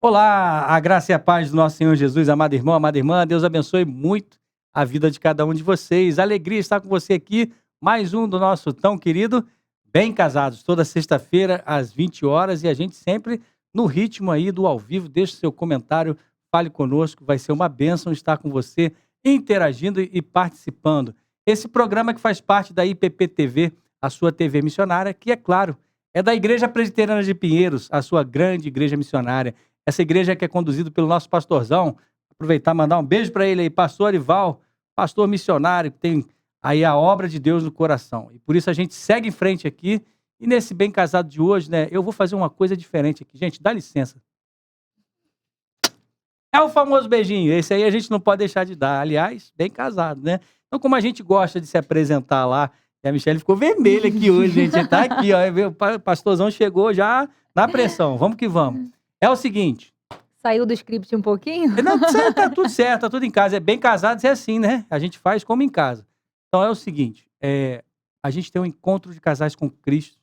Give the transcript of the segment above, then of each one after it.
Olá, a graça e a paz do nosso Senhor Jesus, amado irmão, amada irmã, Deus abençoe muito a vida de cada um de vocês. Alegria estar com você aqui, mais um do nosso tão querido Bem Casados, toda sexta-feira às 20 horas e a gente sempre no ritmo aí do ao vivo. Deixe seu comentário, fale conosco, vai ser uma bênção estar com você, interagindo e participando. Esse programa que faz parte da IPP TV, a sua TV missionária, que é claro, é da Igreja Presbiteriana de Pinheiros, a sua grande igreja missionária. Essa igreja que é conduzida pelo nosso pastorzão, aproveitar e mandar um beijo para ele aí, pastor Arival, pastor missionário, que tem aí a obra de Deus no coração. E por isso a gente segue em frente aqui. E nesse Bem Casado de hoje, né, eu vou fazer uma coisa diferente aqui. Gente, dá licença. É o famoso beijinho, esse aí a gente não pode deixar de dar. Aliás, bem casado, né? Então, como a gente gosta de se apresentar lá, e a Michelle ficou vermelha aqui hoje, gente. Tá aqui, ó. O pastorzão chegou já na pressão. Vamos que vamos. É o seguinte. Saiu do script um pouquinho? Não, tá tudo certo, tá tudo em casa. É bem casado, é assim, né? A gente faz como em casa. Então é o seguinte: a gente tem um encontro de casais com Cristo,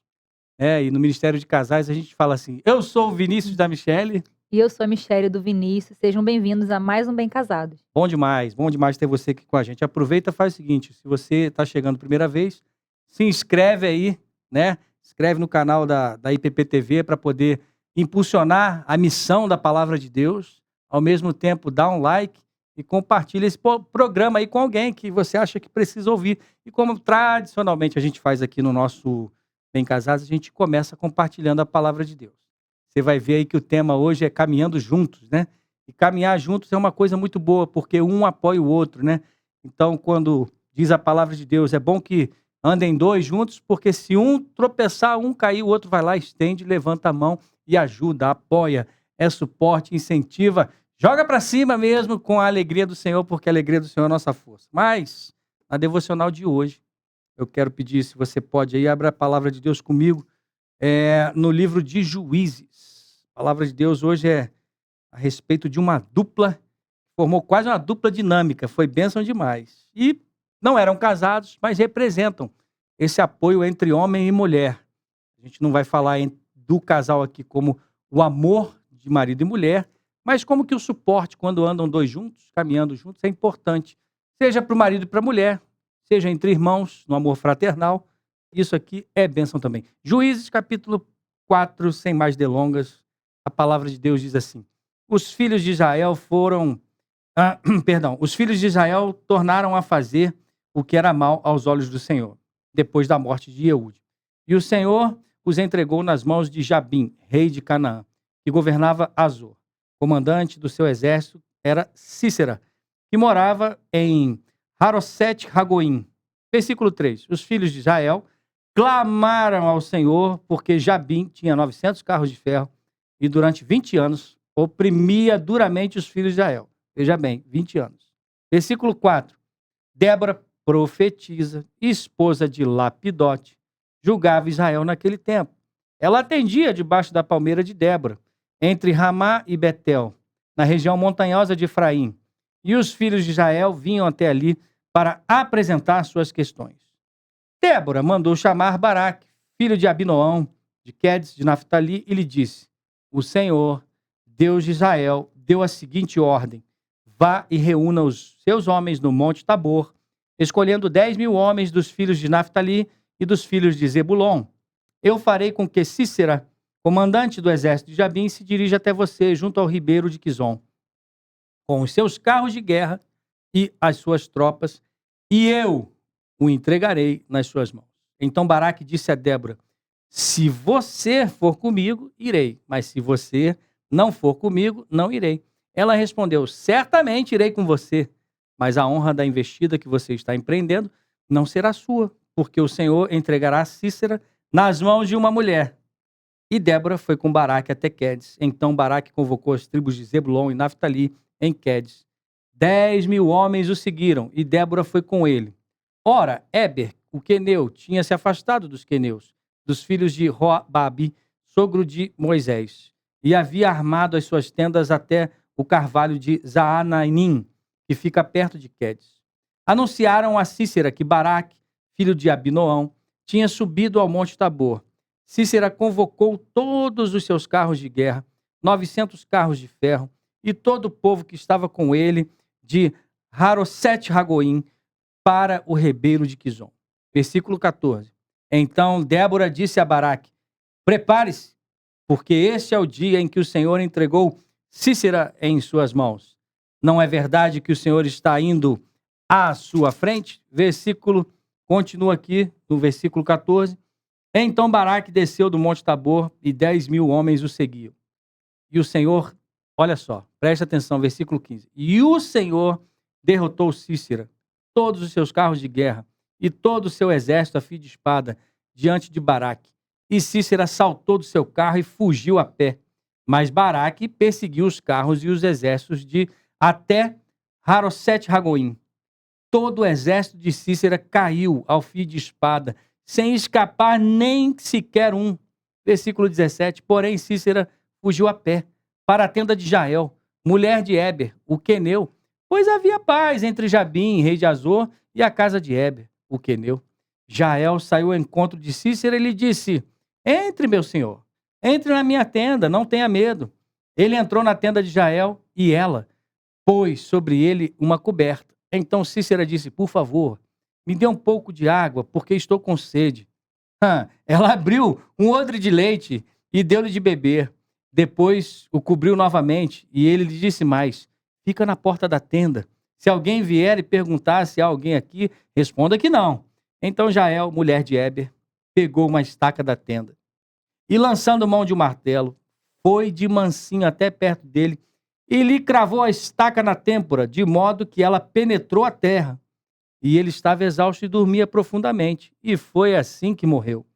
e no Ministério de Casais a gente fala assim: eu sou o Vinícius da Michelle. E eu sou a Michelle do Vinícius. Sejam bem-vindos a mais um Bem Casados. Bom demais ter você aqui com a gente. Aproveita e faz o seguinte: se você está chegando primeira vez, se inscreve aí, né? Inscreve no canal da IPP TV para poder impulsionar a missão da Palavra de Deus. Ao mesmo tempo, dá um like e compartilha esse programa aí com alguém que você acha que precisa ouvir. E como tradicionalmente a gente faz aqui no nosso Bem Casados, a gente começa compartilhando a Palavra de Deus. Você vai ver aí que o tema hoje é caminhando juntos, né? E caminhar juntos é uma coisa muito boa, porque um apoia o outro, né? Então, quando diz a Palavra de Deus, é bom que andem dois juntos, porque se um tropeçar, um cair, o outro vai lá, estende, levanta a mão e ajuda, apoia, é suporte, incentiva, joga para cima mesmo com a alegria do Senhor, porque a alegria do Senhor é a nossa força. Mas, na devocional de hoje, eu quero pedir, se você pode aí, abra a Palavra de Deus comigo, no livro de Juízes. A Palavra de Deus hoje é a respeito de uma dupla, formou quase uma dupla dinâmica, foi bênção demais. E não eram casados, mas representam esse apoio entre homem e mulher. A gente não vai falar do casal aqui como o amor de marido e mulher, mas como que o suporte, quando andam dois juntos, caminhando juntos, é importante. Seja para o marido e para a mulher, seja entre irmãos, no amor fraternal. Isso aqui é bênção também. Juízes, capítulo 4, sem mais delongas, a palavra de Deus diz assim: os filhos de Israel os filhos de Israel tornaram a fazer o que era mal aos olhos do Senhor, depois da morte de Eude. E o Senhor os entregou nas mãos de Jabim, rei de Canaã, que governava Azor. Comandante do seu exército era Cícera, que morava em Harosete-Ragoim. Versículo 3. Os filhos de Israel clamaram ao Senhor, porque Jabim tinha 900 carros de ferro e durante 20 anos oprimia duramente os filhos de Israel. Veja bem, 20 anos. Versículo 4. Débora, profetisa, esposa de Lapidote, julgava Israel naquele tempo. Ela atendia debaixo da palmeira de Débora, entre Ramá e Betel, na região montanhosa de Efraim. E os filhos de Israel vinham até ali para apresentar suas questões. Débora mandou chamar Baraque, filho de Abinoão, de Quedes, de Naftali, e lhe disse: o Senhor, Deus de Israel, deu a seguinte ordem: vá e reúna os seus homens no Monte Tabor, escolhendo 10.000 homens dos filhos de Naftali e dos filhos de Zebulon. Eu farei com que Cícera, comandante do exército de Jabim, se dirija até você, junto ao ribeiro de Quizon, com os seus carros de guerra e as suas tropas, e eu o entregarei nas suas mãos. Então Baraque disse a Débora: se você for comigo, irei, mas se você não for comigo, não irei. Ela respondeu: certamente irei com você, mas a honra da investida que você está empreendendo não será sua, porque o Senhor entregará Cícera nas mãos de uma mulher. E Débora foi com Baraque até Quedes. Então Baraque convocou as tribos de Zebulon e Naftali em Quedes. 10.000 homens o seguiram, e Débora foi com ele. Ora, Éber, o queneu, tinha se afastado dos queneus, dos filhos de Robabe, sogro de Moisés, e havia armado as suas tendas até o carvalho de Zaanainim, que fica perto de Quedes. Anunciaram a Cícera que Baraque, filho de Abinoão, tinha subido ao Monte Tabor. Cícera convocou todos os seus carros de guerra, 900 carros de ferro, e todo o povo que estava com ele de Harosete-Ragoim para o ribeiro de Quizon. Versículo 14. Então Débora disse a Baraque: prepare-se, porque este é o dia em que o Senhor entregou Sísera em suas mãos. Não é verdade que o Senhor está indo à sua frente? Continua aqui no versículo 14. Então Baraque desceu do Monte Tabor e 10.000 homens o seguiam. E o Senhor, olha só, preste atenção, versículo 15. E o Senhor derrotou Sísera, todos os seus carros de guerra e todo o seu exército a fio de espada diante de Baraque. E Sísera saltou do seu carro e fugiu a pé. Mas Baraque perseguiu os carros e os exércitos até Harosete-Ragoim. Todo o exército de Sísera caiu ao fio de espada, sem escapar nem sequer um. Versículo 17. Porém, Sísera fugiu a pé para a tenda de Jael, mulher de Éber, o queneu, pois havia paz entre Jabim, rei de Azor, e a casa de Éber, o queneu. Jael saiu ao encontro de Sísera e lhe disse: entre, meu senhor, entre na minha tenda, não tenha medo. Ele entrou na tenda de Jael e ela pôs sobre ele uma coberta. Então Sísera disse: por favor, me dê um pouco de água, porque estou com sede. Ela abriu um odre de leite e deu-lhe de beber. Depois o cobriu novamente e ele lhe disse mais: fica na porta da tenda. Se alguém vier e perguntar se há alguém aqui, responda que não. Então Jael, mulher de Éber, pegou uma estaca da tenda e, lançando mão de um martelo, foi de mansinho até perto dele e lhe cravou a estaca na têmpora, de modo que ela penetrou a terra. E ele estava exausto e dormia profundamente. E foi assim que morreu.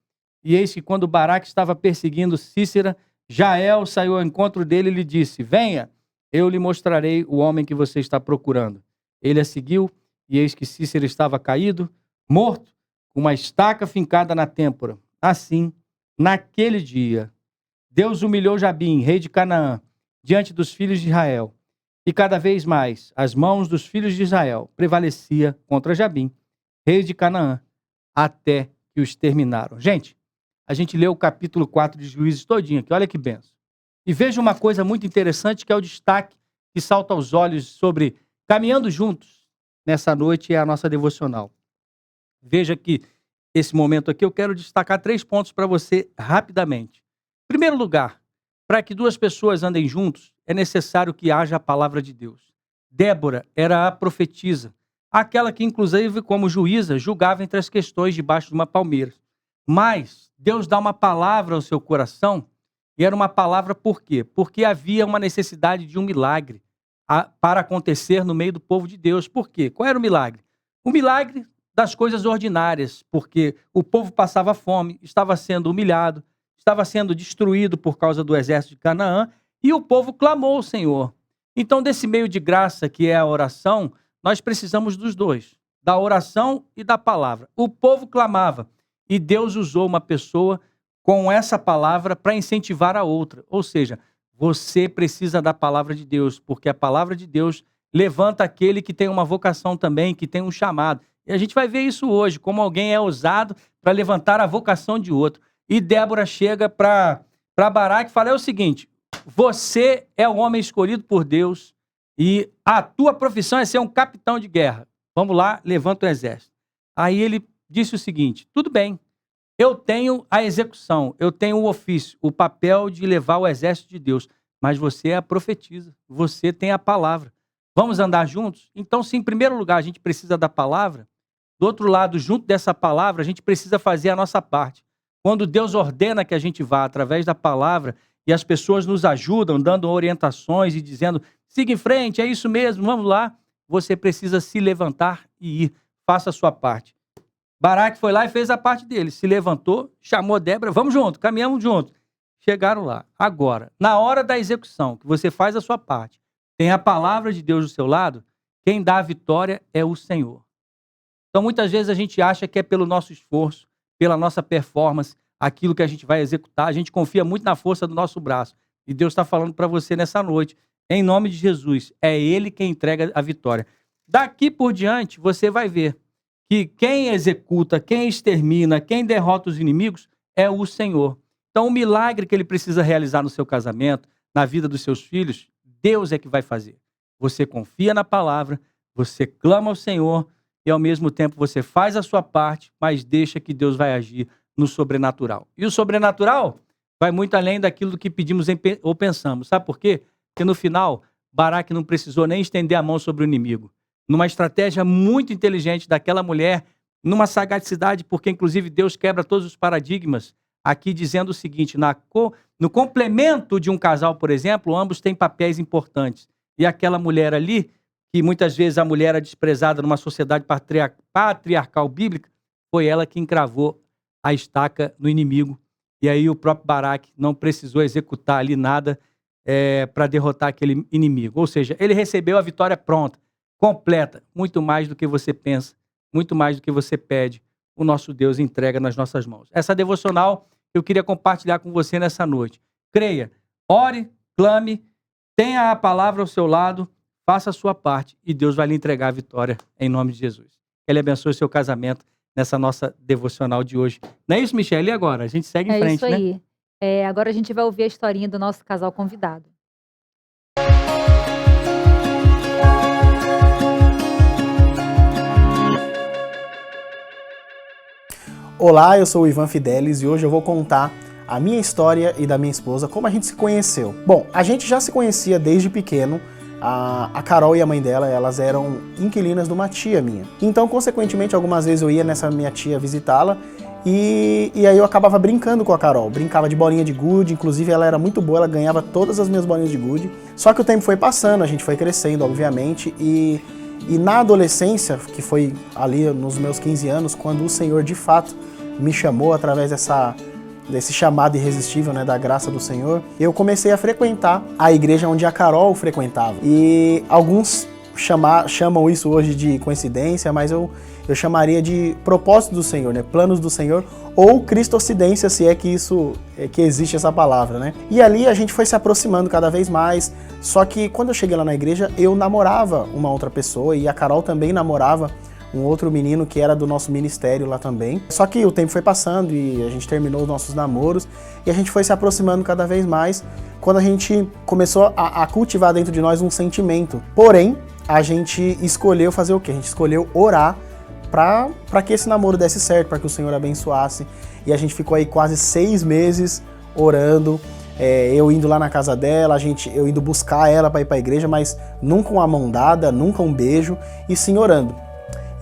E eis que, quando Baraque estava perseguindo Sísera, Jael saiu ao encontro dele e lhe disse: venha, eu lhe mostrarei o homem que você está procurando. Ele a seguiu, e eis que Sísera estava caído, morto, com uma estaca fincada na têmpora. Assim, naquele dia, Deus humilhou Jabim, rei de Canaã, diante dos filhos de Israel. E cada vez mais as mãos dos filhos de Israel prevalecia contra Jabim, rei de Canaã, até que os terminaram. Gente, a gente leu o capítulo 4 de Juízes todinho aqui, olha que benção. E veja uma coisa muito interessante, que é o destaque que salta aos olhos sobre caminhando juntos nessa noite, é a nossa devocional. Veja que esse momento aqui eu quero destacar 3 pontos para você rapidamente. Em primeiro lugar, para que duas pessoas andem juntos, é necessário que haja a palavra de Deus. Débora era a profetisa, aquela que, inclusive, como juíza, julgava entre as questões debaixo de uma palmeira. Mas Deus dá uma palavra ao seu coração, e era uma palavra por quê? Porque havia uma necessidade de um milagre para acontecer no meio do povo de Deus. Por quê? Qual era o milagre? O milagre das coisas ordinárias, porque o povo passava fome, estava sendo humilhado, estava sendo destruído por causa do exército de Canaã, e o povo clamou ao Senhor. Então, desse meio de graça que é a oração, nós precisamos dos dois, da oração e da palavra. O povo clamava, e Deus usou uma pessoa com essa palavra para incentivar a outra. Ou seja, você precisa da palavra de Deus, porque a palavra de Deus levanta aquele que tem uma vocação também, que tem um chamado. E a gente vai ver isso hoje, como alguém é ousado para levantar a vocação de outro. E Débora chega para Baraque e fala: é o seguinte, você é o homem escolhido por Deus e a tua profissão é ser um capitão de guerra. Vamos lá, levanta o exército. Aí ele disse o seguinte: tudo bem, eu tenho a execução, eu tenho o ofício, o papel de levar o exército de Deus, mas você é a profetisa, você tem a palavra. Vamos andar juntos? Então, se em primeiro lugar a gente precisa da palavra, do outro lado, junto dessa palavra, a gente precisa fazer a nossa parte. Quando Deus ordena que a gente vá através da palavra e as pessoas nos ajudam, dando orientações e dizendo: siga em frente, é isso mesmo, vamos lá, você precisa se levantar e ir, faça a sua parte. Baraque foi lá e fez a parte dele, se levantou, chamou Débora: vamos junto, caminhamos junto. Chegaram lá. Agora, na hora da execução, que você faz a sua parte, tem a palavra de Deus do seu lado, quem dá a vitória é o Senhor. Então, muitas vezes a gente acha que é pelo nosso esforço, pela nossa performance, aquilo que a gente vai executar. A gente confia muito na força do nosso braço. E Deus está falando para você nessa noite, em nome de Jesus, é Ele quem entrega a vitória. Daqui por diante, você vai ver que quem executa, quem extermina, quem derrota os inimigos é o Senhor. Então, o milagre que Ele precisa realizar no seu casamento, na vida dos seus filhos, Deus é que vai fazer. Você confia na palavra, você clama ao Senhor e ao mesmo tempo você faz a sua parte, mas deixa que Deus vai agir no sobrenatural. E o sobrenatural vai muito além daquilo que pedimos ou pensamos. Sabe por quê? Porque no final, Baraque não precisou nem estender a mão sobre o inimigo. Numa estratégia muito inteligente daquela mulher, numa sagacidade, porque inclusive Deus quebra todos os paradigmas, aqui dizendo o seguinte, no complemento de um casal, por exemplo, ambos têm papéis importantes. E aquela mulher ali, que muitas vezes a mulher é desprezada numa sociedade patriarcal bíblica, foi ela que encravou a estaca no inimigo. E aí o próprio Baraque não precisou executar ali nada para derrotar aquele inimigo. Ou seja, ele recebeu a vitória pronta, completa, muito mais do que você pensa, muito mais do que você pede, o nosso Deus entrega nas nossas mãos. Essa devocional eu queria compartilhar com você nessa noite. Creia, ore, clame, tenha a palavra ao seu lado, faça a sua parte e Deus vai lhe entregar a vitória em nome de Jesus. Que Ele abençoe o seu casamento nessa nossa devocional de hoje. Não é isso, Michele? E agora? A gente segue em frente, É isso né? aí. Agora a gente vai ouvir a historinha do nosso casal convidado. Olá, eu sou o Ivan Fidelis e hoje eu vou contar a minha história e da minha esposa, como a gente se conheceu. Bom, a gente já se conhecia desde pequeno. A Carol e a mãe dela, elas eram inquilinas de uma tia minha. Então, consequentemente, algumas vezes eu ia nessa minha tia visitá-la e aí eu acabava brincando com a Carol. Brincava de bolinha de gude, inclusive ela era muito boa, ela ganhava todas as minhas bolinhas de gude. Só que o tempo foi passando, a gente foi crescendo, obviamente, e na adolescência, que foi ali nos meus 15 anos, quando o Senhor de fato me chamou através desse chamado irresistível, né, da graça do Senhor, eu comecei a frequentar a igreja onde a Carol frequentava. E alguns chamam isso hoje de coincidência, mas eu chamaria de propósito do Senhor, né, planos do Senhor, ou cristocidência, se é que que existe essa palavra, né? E ali a gente foi se aproximando cada vez mais, só que quando eu cheguei lá na igreja, eu namorava uma outra pessoa e a Carol também namorava um outro menino que era do nosso ministério lá também. Só que o tempo foi passando e a gente terminou os nossos namoros e a gente foi se aproximando cada vez mais quando a gente começou a cultivar dentro de nós um sentimento. Porém, a gente escolheu fazer o quê? A gente escolheu orar para que esse namoro desse certo, para que o Senhor abençoasse. E a gente ficou aí quase 6 meses orando, eu indo lá na casa dela, eu indo buscar ela para ir para a igreja, mas nunca uma mão dada, nunca um beijo, e sim orando.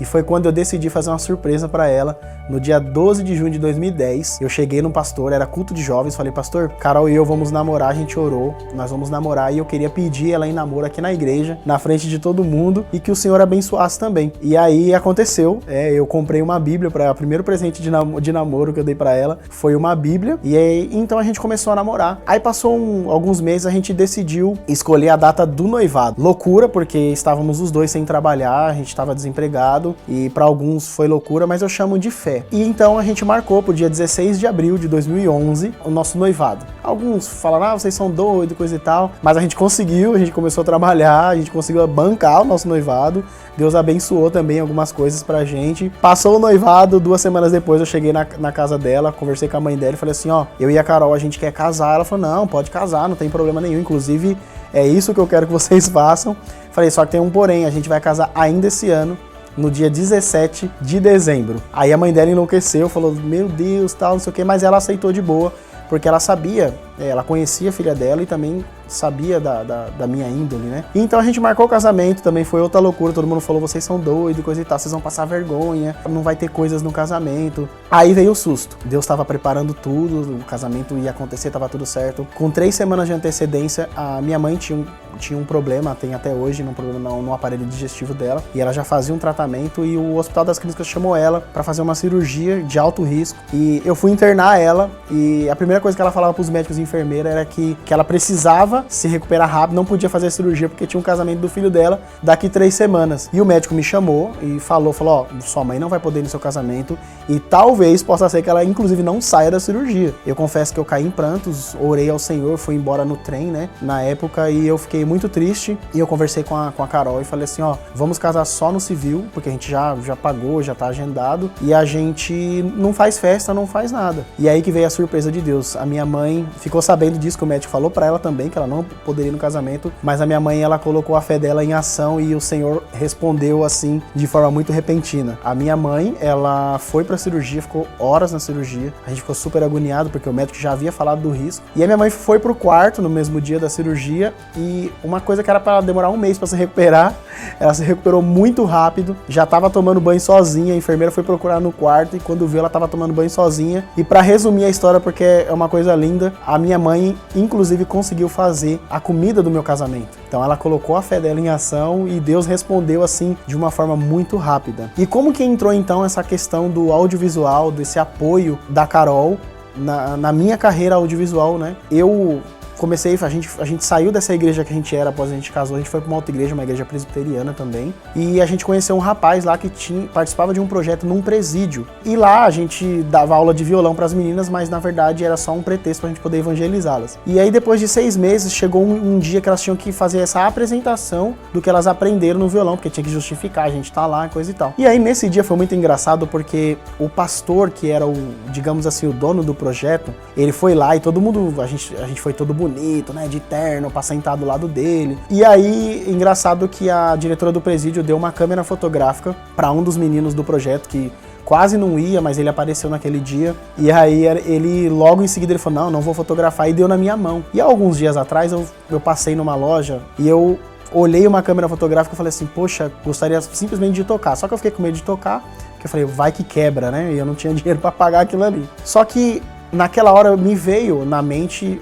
E foi quando eu decidi fazer uma surpresa para ela, no dia 12 de junho de 2010. Eu cheguei no pastor, era culto de jovens, falei, pastor, Carol e eu vamos namorar, a gente orou, nós vamos namorar e eu queria pedir ela em namoro aqui na igreja, na frente de todo mundo, e que o Senhor abençoasse também. E aí aconteceu, eu comprei uma Bíblia, o primeiro presente de namoro que eu dei para ela foi uma Bíblia, e aí então a gente começou a namorar. Aí passou alguns meses, a gente decidiu escolher a data do noivado. Loucura, porque estávamos os dois sem trabalhar, a gente estava desempregado, e para alguns foi loucura, mas eu chamo de fé. E então a gente marcou pro dia 16 de abril de 2011 o nosso noivado. Alguns falaram, vocês são doidos, coisa e tal, mas a gente conseguiu, a gente começou a trabalhar, a gente conseguiu bancar o nosso noivado, Deus abençoou também algumas coisas pra gente. Passou o noivado, 2 semanas depois eu cheguei na casa dela, conversei com a mãe dela e falei assim, eu e a Carol, a gente quer casar. Ela falou, não, pode casar, não tem problema nenhum, inclusive é isso que eu quero que vocês façam. Falei, só que tem um porém, a gente vai casar ainda esse ano, no dia 17 de dezembro. Aí a mãe dela enlouqueceu, falou, meu Deus, tal, não sei o que, mas ela aceitou de boa, porque ela sabia, ela conhecia a filha dela e também sabia da minha índole, né? E então a gente marcou o casamento, também foi outra loucura, todo mundo falou, vocês são doidos, coisa e tal, vocês vão passar vergonha, não vai ter coisas no casamento. Aí veio o susto, Deus estava preparando tudo, o casamento ia acontecer, estava tudo certo. Com 3 semanas de antecedência, a minha mãe tinha um problema, tem até hoje, um problema no aparelho digestivo dela, e ela já fazia um tratamento e o Hospital das Clínicas chamou ela para fazer uma cirurgia de alto risco, e eu fui internar ela, e a primeira coisa que ela falava para os médicos e enfermeiras era que ela precisava se recuperar rápido, não podia fazer a cirurgia porque tinha um casamento do filho dela daqui 3 semanas. E o médico me chamou e falou, sua mãe não vai poder ir no seu casamento e talvez possa ser que ela inclusive não saia da cirurgia. Eu confesso que eu caí em prantos, orei ao Senhor, fui embora no trem, né, na época, e eu fiquei muito triste, e eu conversei com a Carol e falei assim, vamos casar só no civil, porque a gente já pagou, já tá agendado, e a gente não faz festa, não faz nada. E aí que veio a surpresa de Deus. A minha mãe ficou sabendo disso, que o médico falou pra ela também, que ela ela não poderia ir no casamento, mas a minha mãe, ela colocou a fé dela em ação e o Senhor respondeu assim, de forma muito repentina. A minha mãe, ela foi pra cirurgia, ficou horas na cirurgia, a gente ficou super agoniado porque o médico já havia falado do risco, e a minha mãe foi pro quarto no mesmo dia da cirurgia e uma coisa que era para demorar um mês para se recuperar, ela se recuperou muito rápido, já tava tomando banho sozinha, a enfermeira foi procurar no quarto e quando viu ela tava tomando banho sozinha. E para resumir a história, porque é uma coisa linda, a minha mãe inclusive conseguiu fazer a comida do meu casamento. Então ela colocou a fé dela em ação e Deus respondeu assim de uma forma muito rápida. E como que entrou então essa questão do audiovisual, desse apoio da Carol na minha carreira audiovisual, né? Eu comecei, a gente saiu dessa igreja que a gente era após a gente casou, a gente foi para uma outra igreja, uma igreja presbiteriana também, e a gente conheceu um rapaz lá que participava de um projeto num presídio, e lá a gente dava aula de violão para as meninas, mas na verdade era só um pretexto para a gente poder evangelizá-las. E aí depois de 6 meses, chegou um dia que elas tinham que fazer essa apresentação do que elas aprenderam no violão, porque tinha que justificar, a gente tá lá, coisa e tal. E aí nesse dia foi muito engraçado, porque o pastor, que era digamos assim, o dono do projeto, ele foi lá e todo mundo, a gente foi todo bonito, né, de terno, pra sentar do lado dele. E aí, engraçado que a diretora do presídio deu uma câmera fotográfica pra um dos meninos do projeto, que quase não ia, mas ele apareceu naquele dia. E aí, ele logo em seguida, ele falou, não vou fotografar, e deu na minha mão. E alguns dias atrás, eu passei numa loja e eu olhei uma câmera fotográfica e falei assim, poxa, gostaria simplesmente de tocar. Só que eu fiquei com medo de tocar, porque eu falei, vai que quebra, né? E eu não tinha dinheiro pra pagar aquilo ali. Só que naquela hora me veio na mente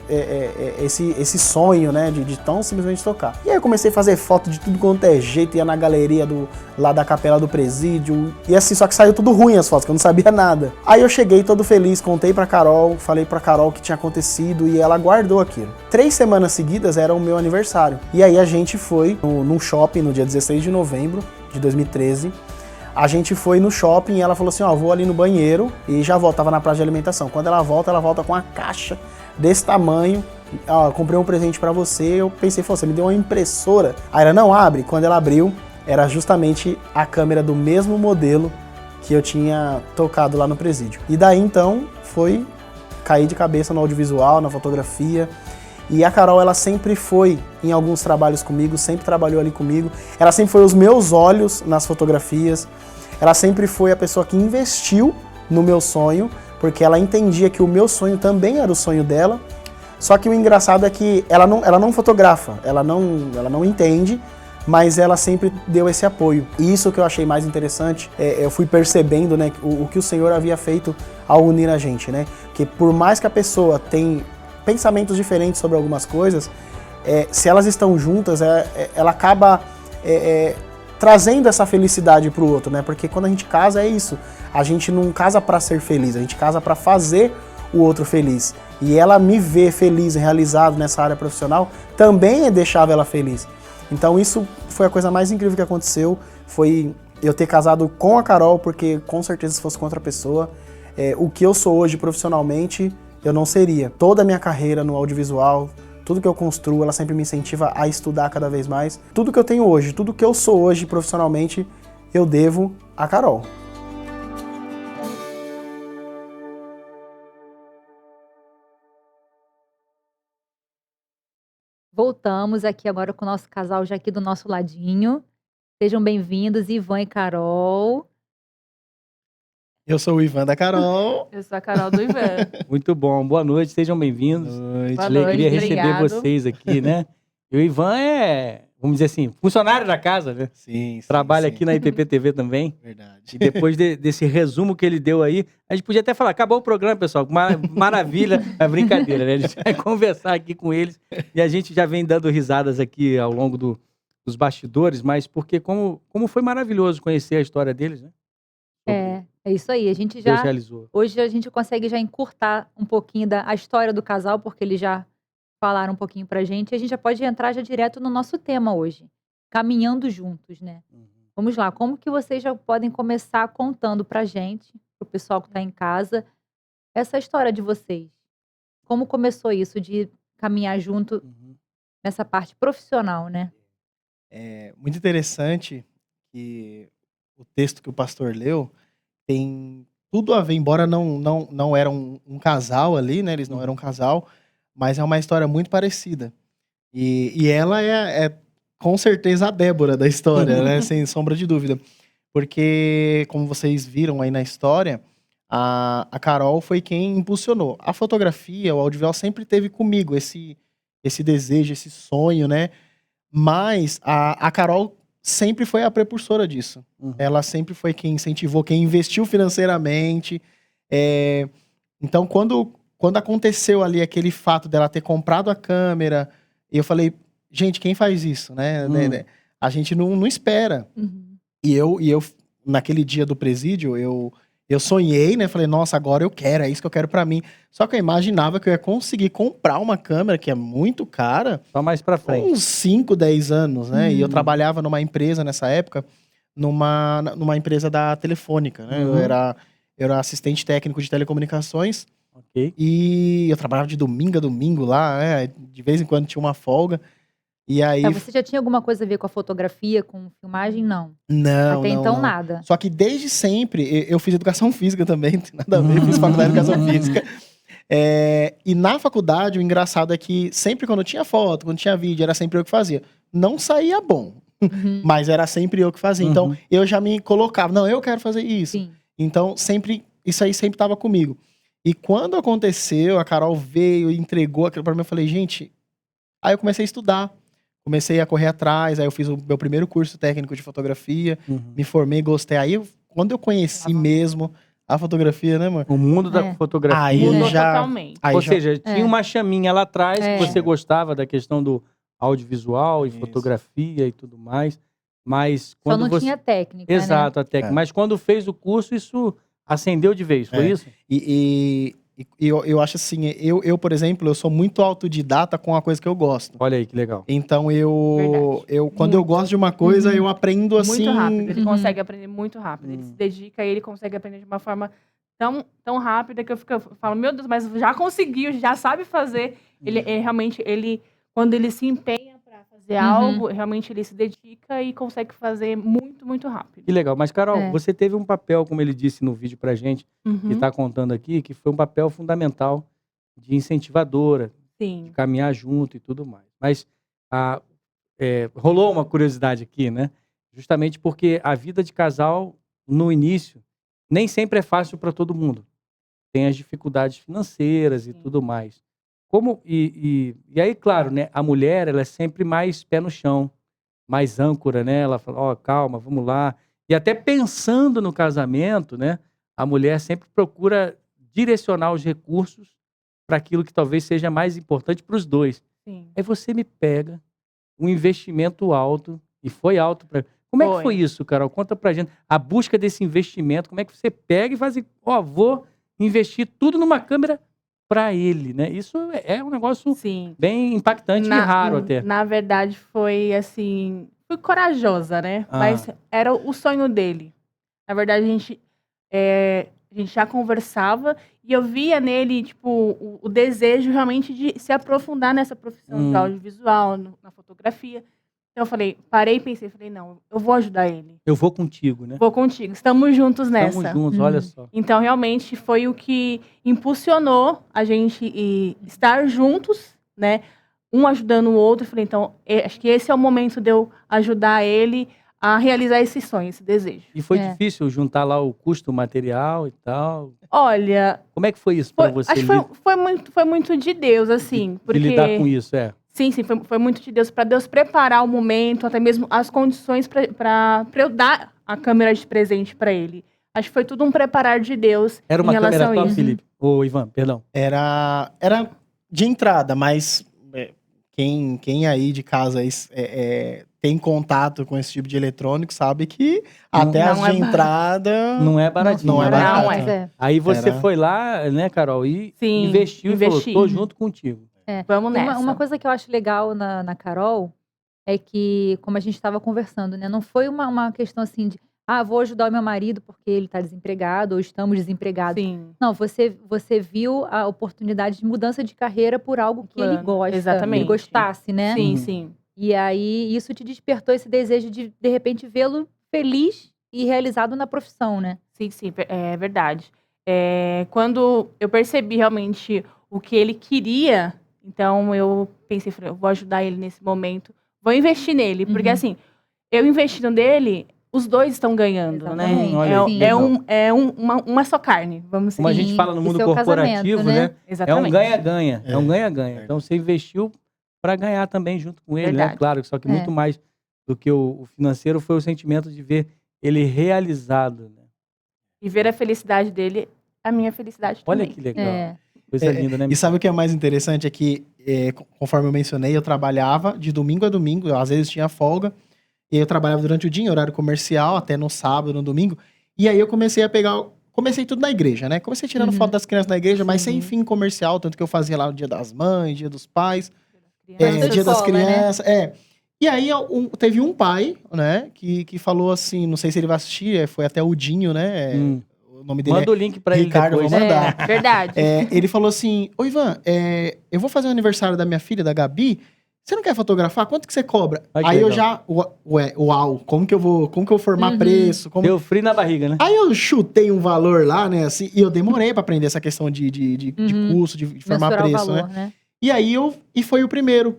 esse sonho, né, de tão simplesmente tocar. E aí eu comecei a fazer foto de tudo quanto é jeito, ia na galeria lá da capela do presídio, e assim, só que saiu tudo ruim as fotos, que eu não sabia nada. Aí eu cheguei todo feliz, contei pra Carol, falei pra Carol o que tinha acontecido e ela guardou aquilo. 3 semanas seguidas era o meu aniversário. E aí a gente foi num shopping no dia 16 de novembro de 2013, a gente foi no shopping e ela falou assim, vou ali no banheiro e já volto, tava na praça de alimentação. Quando ela volta com uma caixa desse tamanho, comprei um presente pra você, eu pensei, você me deu uma impressora. Aí ela, não, abre. Quando ela abriu, era justamente a câmera do mesmo modelo que eu tinha tocado lá no presídio. E daí então, foi cair de cabeça no audiovisual, na fotografia. E a Carol, ela sempre foi em alguns trabalhos comigo, sempre trabalhou ali comigo. Ela sempre foi os meus olhos nas fotografias. Ela sempre foi a pessoa que investiu no meu sonho, porque ela entendia que o meu sonho também era o sonho dela. Só que o engraçado é que ela não fotografa, ela não entende, mas ela sempre deu esse apoio. E isso que eu achei mais interessante, eu fui percebendo, né, o que o Senhor havia feito ao unir a gente, né? Que por mais que a pessoa tenha pensamentos diferentes sobre algumas coisas, se elas estão juntas, ela acaba trazendo essa felicidade pro outro, né? Porque quando a gente casa é isso, a gente não casa para ser feliz, a gente casa para fazer o outro feliz. E ela me ver feliz e realizado nessa área profissional também deixava ela feliz. Então isso foi a coisa mais incrível que aconteceu, foi eu ter casado com a Carol, porque com certeza se fosse com outra pessoa, o que eu sou hoje profissionalmente, eu não seria. Toda a minha carreira no audiovisual, tudo que eu construo, ela sempre me incentiva a estudar cada vez mais. Tudo que eu tenho hoje, tudo que eu sou hoje profissionalmente, eu devo a Carol. Voltamos aqui agora com o nosso casal já aqui do nosso ladinho. Sejam bem-vindos, Ivan e Carol. Eu sou o Ivan da Carol. Eu sou a Carol do Ivan. Muito bom, boa noite, sejam bem-vindos. Boa Alegria noite, receber obrigado. vocês aqui, né? E o Ivan vamos dizer assim, funcionário da casa, né? Sim. Trabalha aqui na IPP TV também. Verdade. E depois desse resumo que ele deu aí, a gente podia até falar, acabou o programa, pessoal, maravilha, é brincadeira, né? A gente vai conversar aqui com eles e a gente já vem dando risadas aqui ao longo dos bastidores, mas porque como foi maravilhoso conhecer a história deles, né? É isso aí. A gente Deus já realizou. hoje a gente consegue já encurtar um pouquinho a história do casal, porque eles já falaram um pouquinho pra gente, e a gente já pode entrar já direto no nosso tema hoje, caminhando juntos, né? Vamos lá, como que vocês já podem começar contando pra gente, pro pessoal que tá em casa, essa história de vocês? Como começou isso de caminhar junto nessa parte profissional, né? É muito interessante que o texto que o pastor leu tem tudo a ver, embora não era um casal ali, né? Eles não eram um casal, mas é uma história muito parecida. E ela é com certeza a Débora da história, né? Sem sombra de dúvida. Porque, como vocês viram aí na história, a Carol foi quem impulsionou. A fotografia, o audiovisual sempre teve comigo esse desejo, esse sonho, né? Mas a Carol sempre foi a precursora disso. Uhum. Ela sempre foi quem incentivou, quem investiu financeiramente. Então, quando aconteceu ali aquele fato dela ter comprado a câmera, eu falei, gente, quem faz isso, né? A gente não espera. Uhum. E eu, naquele dia do presídio, eu sonhei, né? Falei, nossa, agora eu quero, é isso que eu quero pra mim. Só que eu imaginava que eu ia conseguir comprar uma câmera que é muito cara, Só mais pra com frente. uns 5, 10 anos, né? E eu Uhum. trabalhava numa empresa nessa época, numa empresa da Telefônica, né? Uhum. Eu era assistente técnico de telecomunicações. Ok. E eu trabalhava de domingo a domingo lá, né? De vez em quando tinha uma folga. E aí. Você já tinha alguma coisa a ver com a fotografia, com filmagem? Não. Não, Até não, então, não. nada. Só que desde sempre, eu fiz educação física também, não tem nada a ver, fiz faculdade de educação física. E na faculdade, o engraçado é que sempre quando tinha foto, quando tinha vídeo, era sempre eu que fazia. Não saía bom, Uhum. mas era sempre eu que fazia. Então, Uhum. eu já me colocava, não, eu quero fazer isso. Sim. Então, isso aí sempre estava comigo. E quando aconteceu, a Carol veio e entregou aquilo pra mim, eu falei, gente... Aí eu comecei a estudar, comecei a correr atrás, aí eu fiz o meu primeiro curso técnico de fotografia, Uhum. me formei, gostei. Aí, quando eu conheci mesmo a fotografia, né, amor? O mundo da fotografia. Aí Mudou já... totalmente. Aí Ou já- seja, tinha uma chaminha lá atrás que você É. gostava da questão do audiovisual e Isso. fotografia e tudo mais. Mas Só quando não você... tinha técnica, Exato, a técnica. É. Mas quando fez o curso, isso acendeu de vez, foi É. isso? E eu acho assim, eu, por exemplo, eu sou muito autodidata com a coisa que eu gosto. Olha aí, que legal. Então, Verdade. quando eu Muito. gosto de uma coisa, Uhum. eu aprendo assim... Muito rápido. Ele Uhum. consegue aprender muito rápido. Ele se dedica e ele consegue aprender de uma forma tão rápida que eu falo, meu Deus, mas já conseguiu, já sabe fazer. Ele realmente, quando ele se empenha para fazer Uhum. algo, realmente ele se dedica e consegue fazer muito, muito rápido. Que legal. Mas, Carol, É. você teve um papel, como ele disse no vídeo pra gente, que Uhum. tá contando aqui, que foi um papel fundamental de incentivadora, de Sim. caminhar junto e tudo mais. Mas rolou uma curiosidade aqui, né? Justamente porque a vida de casal, no início, nem sempre é fácil para todo mundo. Tem as dificuldades financeiras e Sim. tudo mais. E aí, claro, né? A mulher, ela é sempre mais pé no chão, mais âncora, né? Ela fala, ó, calma, vamos lá. E até pensando no casamento, né? A mulher sempre procura direcionar os recursos para aquilo que talvez seja mais importante para os dois. Sim. Aí você me pega um investimento alto, e foi alto para... Como é que foi isso, Carol? Conta pra gente. A busca desse investimento, como é que você pega e faz assim, ó, vou investir tudo numa câmera para ele, né? Isso é um negócio Sim. bem impactante e raro até. Na verdade, foi assim. Fui corajosa, né? Ah. Mas era o sonho dele. Na verdade, a gente já conversava e eu via nele, tipo, o desejo realmente de se aprofundar nessa profissão de audiovisual, na fotografia. Então eu falei, parei e pensei, falei, não, eu vou ajudar ele. Eu vou contigo, né? Vou contigo. Estamos juntos nessa. Estamos juntos, olha só. Então, realmente, foi o que impulsionou a gente estar juntos, né? Um ajudando o outro. Eu falei, então, acho que esse é o momento de eu ajudar ele a realizar esse sonho, esse desejo. E foi difícil juntar lá o custo material e tal? Olha... Como é que foi isso para você? Acho que foi muito de Deus, assim. De lidar com isso, Sim, foi muito de Deus, para Deus preparar o momento, até mesmo as condições para eu dar a câmera de presente para ele. Acho que foi tudo um preparar de Deus. Era uma em relação câmera a top, isso. Felipe? Ô, Ivan, perdão. Era de entrada, mas quem aí de casa tem contato com esse tipo de eletrônico sabe que até as de entrada... Não é baratinho. Não é barato. Não é. Aí você foi lá, né, Carol, e Sim, investiu e falou, investi. tô junto contigo. Vamos nessa. Uma coisa que eu acho legal na Carol é que, como a gente estava conversando, né? Não foi uma questão assim de, vou ajudar o meu marido porque ele está desempregado ou estamos desempregados. Sim. Não, você viu a oportunidade de mudança de carreira por algo que ele gosta. Exatamente. Ele gostasse, né? Sim, sim. E aí, isso te despertou esse desejo de repente, vê-lo feliz e realizado na profissão, né? Sim, é verdade. Quando eu percebi realmente o que ele queria, Então eu pensei, falei, eu vou ajudar ele nesse momento, vou investir nele, porque assim, eu investindo nele, os dois estão ganhando, Exatamente. né? Olha aí, legal. Uma só carne, vamos Como a dizer. gente fala no e mundo seu corporativo, casamento, né? né? É um Exatamente. ganha-ganha. É um É, ganha-ganha. verdade. Então você investiu para ganhar também junto com ele, né? Verdade. Claro, só que muito mais do que o financeiro foi o sentimento de ver ele realizado, né? E ver a felicidade dele, a minha felicidade Olha também. que legal. É. Coisa linda, né? E sabe o que é mais interessante? É que, conforme eu mencionei, eu trabalhava de domingo a domingo, eu, às vezes tinha folga, e aí eu trabalhava durante o dia, em horário comercial, até no sábado, no domingo, e aí eu comecei a pegar. Comecei tudo na igreja, né? Comecei tirando foto das crianças na igreja, mas sem fim comercial, tanto que eu fazia lá o Dia das Mães, Dia dos Pais, Mas Dia das escola, né? Crianças. E aí teve um pai, né, que falou assim, não sei se ele vai assistir, foi até o Dinho, né? O nome dele Manda o link pra é ele Ricardo, depois. vou mandar. Verdade. Ele falou assim, ô Ivan, eu vou fazer o aniversário da minha filha, da Gabi, você não quer fotografar? Quanto que você cobra? Ai, que Aí eu legal. já, uau, como que eu vou formar preço? Deu frio na barriga, né? Aí eu chutei um valor lá, né, assim, e eu demorei pra aprender essa questão de custo, de formar Mensurar o preço, valor, né? né? E aí foi o primeiro.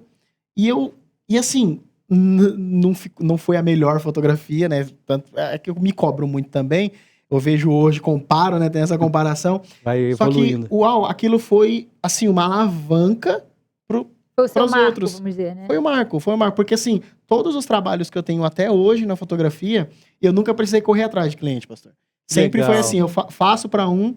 E assim, não foi a melhor fotografia, né? Tanto, é que eu me cobro muito também. Eu vejo hoje, comparo, né? Tem essa comparação. Vai Só que, evoluindo. uau, aquilo foi, assim, uma alavanca Foi o seu pros marco, outros. vamos dizer, né? Foi um marco. Porque, assim, todos os trabalhos que eu tenho até hoje na fotografia, eu nunca precisei correr atrás de cliente, pastor. Sempre Legal. foi assim, eu faço pra um,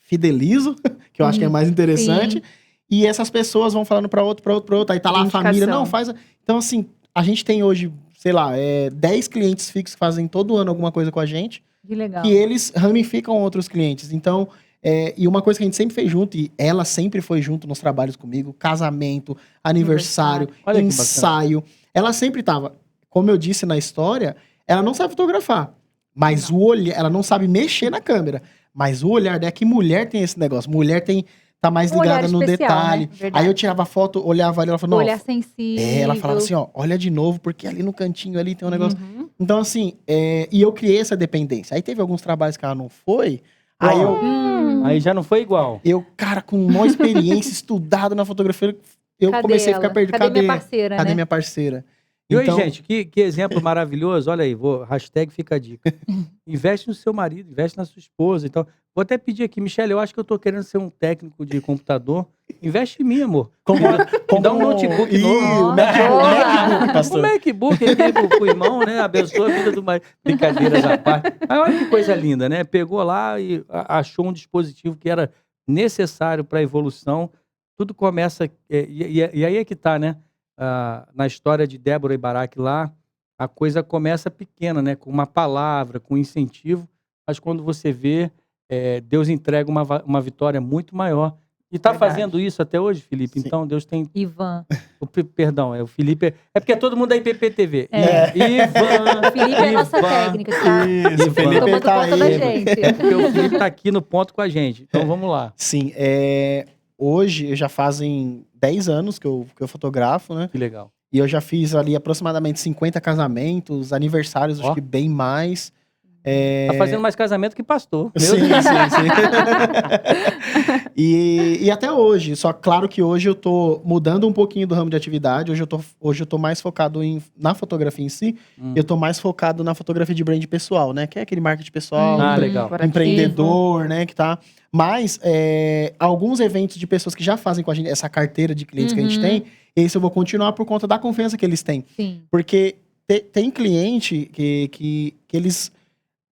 fidelizo, que eu acho que é mais interessante, Sim. e essas pessoas vão falando pra outro, aí tá lá a Indicação. família, não, faz... Então, assim, a gente tem hoje, sei lá, 10 clientes fixos que fazem todo ano alguma coisa com a gente, Que legal. que eles ramificam outros clientes. Então, e uma coisa que a gente sempre fez junto, e ela sempre foi junto nos trabalhos comigo, casamento, aniversário, Olha que ensaio. Ela sempre tava, como eu disse na história, ela não sabe fotografar, mas o olhar, ela não sabe mexer na câmera, mas o olhar dela, que mulher tem esse negócio, mulher tá mais Um olhar ligada no especial, detalhe. né? Verdade. Aí eu tirava foto, olhava ali, ela falou, não, Olhar sensível. ela falava assim, ó, olha de novo, porque ali no cantinho ali tem um negócio. Uhum. Então, assim, e eu criei essa dependência. Aí teve alguns trabalhos que ela não foi, aí Aí já não foi igual. eu, cara, com uma experiência, estudado na fotografia, eu Cadê comecei a ela? ficar perdido. Cadê minha parceira, Cadê né? minha parceira? E Então, aí, gente, que exemplo maravilhoso. Olha aí, hashtag fica a dica. Investe no seu marido, investe na sua esposa. Então, vou até pedir aqui, Michele, eu acho que eu tô querendo ser um técnico de computador. Investe em mim, amor. Me dá um notebook Ih, novo. o MacBook, O pastor. MacBook aqui pro irmão, né? Abençoa a vida do marido. Brincadeiras à parte. Mas olha que coisa linda, né? Pegou lá e achou um dispositivo que era necessário para a evolução. Tudo começa... E aí é que tá, né? Na história de Débora e Baraque lá, a coisa começa pequena, né? Com uma palavra, com incentivo, mas quando você vê, Deus entrega uma vitória muito maior. E está Verdade. fazendo isso até hoje, Felipe? Sim. Então Deus tem... Ivan. Perdão, o Felipe... É porque todo mundo é IPPTV. É. Ivan, O Felipe é a nossa técnica, tá? Isso, o Felipe Tomando tá conta da aí. gente. É porque o Felipe tá aqui no ponto com a gente. Então vamos lá. Sim, hoje já fazem 10 anos que eu fotografo, né? Que legal. E eu já fiz ali aproximadamente 50 casamentos, aniversários, Ó. acho que bem mais. Tá fazendo mais casamento que pastor. Meu Sim, Deus. sim. E até hoje, só claro que hoje eu tô mudando um pouquinho do ramo de atividade, hoje eu tô mais focado na fotografia em si, eu tô mais focado na fotografia de brand pessoal, né? Que é aquele marketing pessoal, Ah, legal. Corporativo. empreendedor, né? Que tá. Mas alguns eventos de pessoas que já fazem com a gente essa carteira de clientes que a gente tem, esse eu vou continuar por conta da confiança que eles têm. Sim. Porque tem cliente que eles,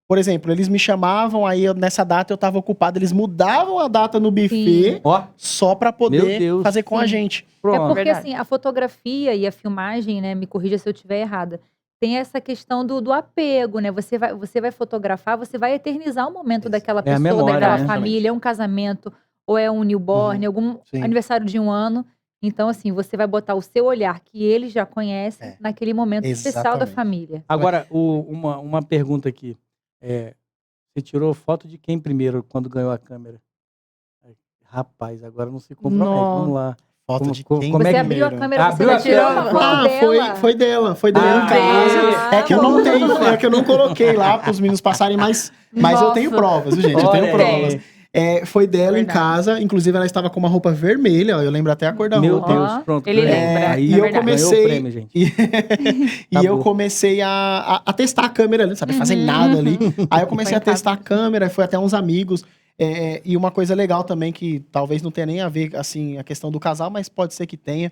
por exemplo, eles me chamavam, aí nessa data eu tava ocupado, eles mudavam a data no buffet Ó, só pra Meu poder Deus. fazer com a Sim. gente. É pronto. porque, Verdade. assim, a fotografia e a filmagem, né? Me corrija se eu estiver errada. Tem essa questão do apego, né? Você vai fotografar, você vai eternizar o momento daquela É a pessoa, memória, daquela né? família. É um casamento, ou é um newborn, algum Sim. aniversário de um ano. Então, assim, você vai botar o seu olhar, que ele já conhece, naquele momento especial da Exatamente. família. Agora, uma pergunta aqui. Você tirou foto de quem primeiro quando ganhou a câmera? Rapaz, agora não se compromete. Nossa. Vamos lá. Foto Como- de como- quem como é Você que- abriu a primeiro? câmera, você Abriu vai a tirar uma câmera. foto dela. Foi dela em Ah, casa. É que eu não tenho, é que eu não coloquei lá pros meninos passarem, mas eu tenho Nossa. provas, viu, gente? Eu Olha tenho provas. aí. Foi dela em Verdade. casa, inclusive ela estava com uma roupa vermelha, ó, eu lembro até a cor da Meu roupa. Deus, pronto. Ele ganhei. lembra, Aí e eu ganhou comecei- o prêmio, gente. E, e eu Acabou. comecei a testar a câmera ali, não sabia fazer nada ali. Aí eu comecei Foi a em casa. testar a câmera, foi até uns amigos. E uma coisa legal também, que talvez não tenha nem a ver, assim, a questão do casal, mas pode ser que tenha,